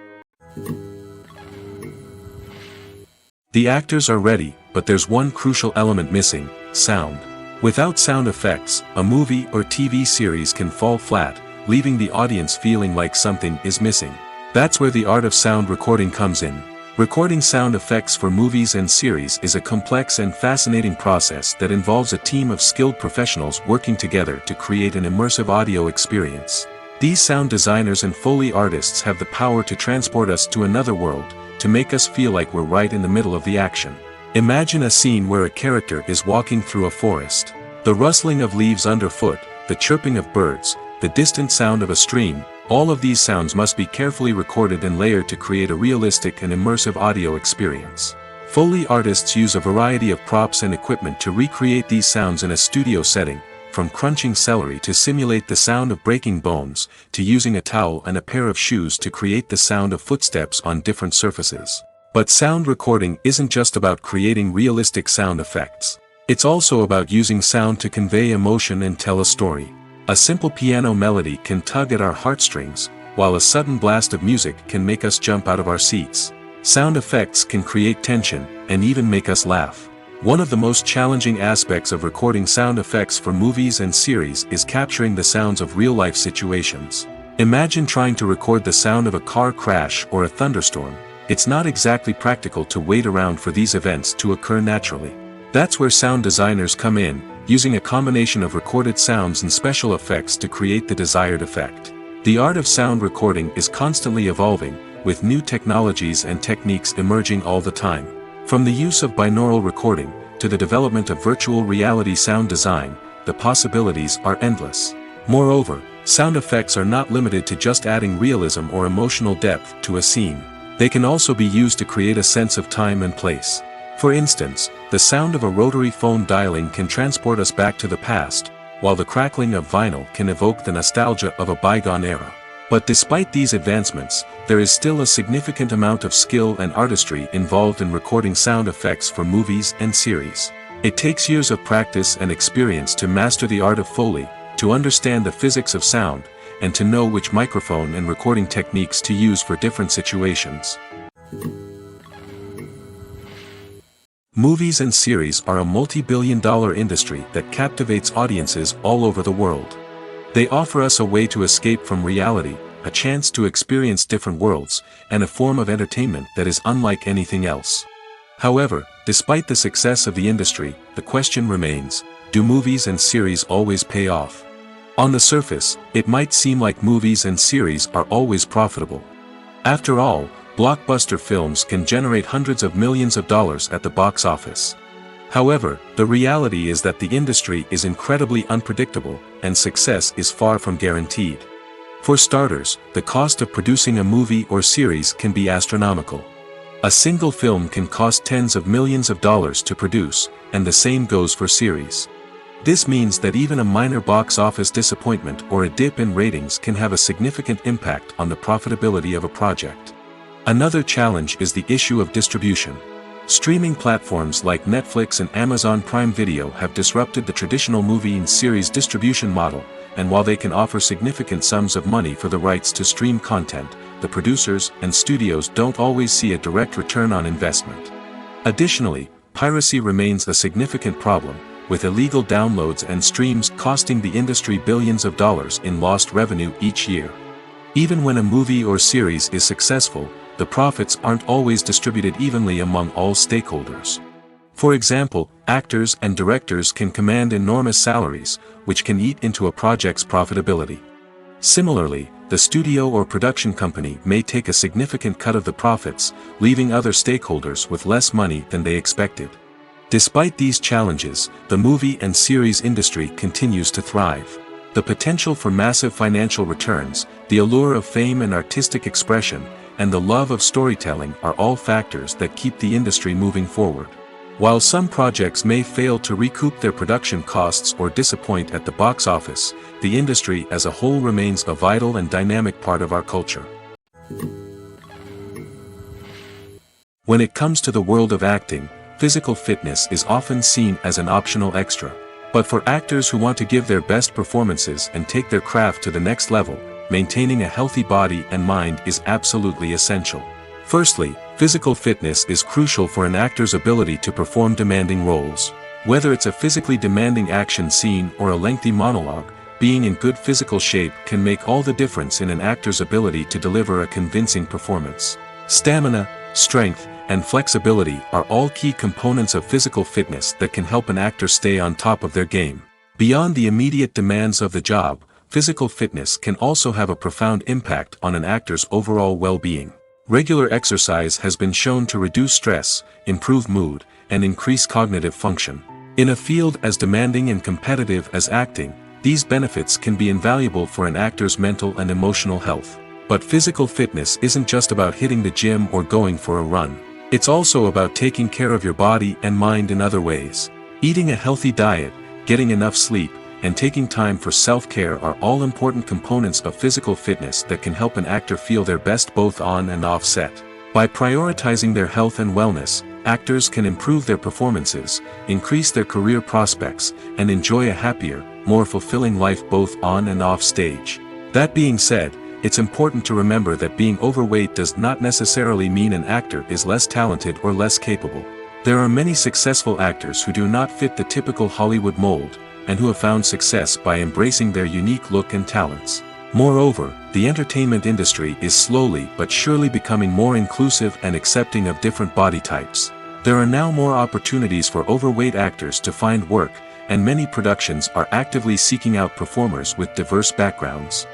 The actors are ready, but there's one crucial element missing: sound. Without sound effects, a movie or TV series can fall flat, leaving the audience feeling like something is missing. That's where the art of sound recording comes in. Recording sound effects for movies and series is a complex and fascinating process that involves a team of skilled professionals working together to create an immersive audio experience. These sound designers and Foley artists have the power to transport us to another world, to make us feel like we're right in the middle of the action. Imagine a scene where a character is walking through a forest. The rustling of leaves underfoot, the chirping of birds, the distant sound of a stream, all of these sounds must be carefully recorded and layered to create a realistic and immersive audio experience. Foley artists use a variety of props and equipment to recreate these sounds in a studio setting, from crunching celery to simulate the sound of breaking bones, to using a towel and a pair of shoes to create the sound of footsteps on different surfaces. But sound recording isn't just about creating realistic sound effects. It's also about using sound to convey emotion and tell a story. A simple piano melody can tug at our heartstrings, while a sudden blast of music can make us jump out of our seats. Sound effects can create tension, and even make us laugh. One of the most challenging aspects of recording sound effects for movies and series is capturing the sounds of real-life situations. Imagine trying to record the sound of a car crash or a thunderstorm. It's not exactly practical to wait around for these events to occur naturally. That's where sound designers come in, using a combination of recorded sounds and special effects to create the desired effect. The art of sound recording is constantly evolving, with new technologies and techniques emerging all the time. From the use of binaural recording, to the development of virtual reality sound design, the possibilities are endless. Moreover, sound effects are not limited to just adding realism or emotional depth to a scene. They can also be used to create a sense of time and place. For instance, the sound of a rotary phone dialing can transport us back to the past, while the crackling of vinyl can evoke the nostalgia of a bygone era. But despite these advancements, there is still a significant amount of skill and artistry involved in recording sound effects for movies and series. It takes years of practice and experience to master the art of Foley, to understand the physics of sound, and to know which microphone and recording techniques to use for different situations. Movies and series are a multi-billion-dollar industry that captivates audiences all over the world. They offer us a way to escape from reality, a chance to experience different worlds, and a form of entertainment that is unlike anything else. However, despite the success of the industry, the question remains: do movies and series always pay off? On the surface, it might seem like movies and series are always profitable. After all, blockbuster films can generate hundreds of millions of dollars at the box office. However, the reality is that the industry is incredibly unpredictable, and success is far from guaranteed. For starters, the cost of producing a movie or series can be astronomical. A single film can cost tens of millions of dollars to produce, and the same goes for series. This means that even a minor box office disappointment or a dip in ratings can have a significant impact on the profitability of a project. Another challenge is the issue of distribution. Streaming platforms like Netflix and Amazon Prime Video have disrupted the traditional movie and series distribution model, and while they can offer significant sums of money for the rights to stream content, the producers and studios don't always see a direct return on investment. Additionally, piracy remains a significant problem, with illegal downloads and streams costing the industry billions of dollars in lost revenue each year. Even when a movie or series is successful, the profits aren't always distributed evenly among all stakeholders. For example, actors and directors can command enormous salaries, which can eat into a project's profitability. Similarly, the studio or production company may take a significant cut of the profits, leaving other stakeholders with less money than they expected. Despite these challenges, the movie and series industry continues to thrive. The potential for massive financial returns, the allure of fame and artistic expression, and the love of storytelling are all factors that keep the industry moving forward. While some projects may fail to recoup their production costs or disappoint at the box office, the industry as a whole remains a vital and dynamic part of our culture. When it comes to the world of acting, physical fitness is often seen as an optional extra. But for actors who want to give their best performances and take their craft to the next level, maintaining a healthy body and mind is absolutely essential. Firstly, physical fitness is crucial for an actor's ability to perform demanding roles. Whether it's a physically demanding action scene or a lengthy monologue, being in good physical shape can make all the difference in an actor's ability to deliver a convincing performance. Stamina, strength, and flexibility are all key components of physical fitness that can help an actor stay on top of their game. Beyond the immediate demands of the job, physical fitness can also have a profound impact on an actor's overall well-being. Regular exercise has been shown to reduce stress, improve mood, and increase cognitive function. In a field as demanding and competitive as acting, these benefits can be invaluable for an actor's mental and emotional health. But physical fitness isn't just about hitting the gym or going for a run. It's also about taking care of your body and mind in other ways. Eating a healthy diet, getting enough sleep, and taking time for self-care are all important components of physical fitness that can help an actor feel their best both on and off set. By prioritizing their health and wellness, actors can improve their performances, increase their career prospects, and enjoy a happier, more fulfilling life both on and off stage. That being said, it's important to remember that being overweight does not necessarily mean an actor is less talented or less capable. There are many successful actors who do not fit the typical Hollywood mold, and who have found success by embracing their unique look and talents. Moreover, the entertainment industry is slowly but surely becoming more inclusive and accepting of different body types. There are now more opportunities for overweight actors to find work, and many productions are actively seeking out performers with diverse backgrounds.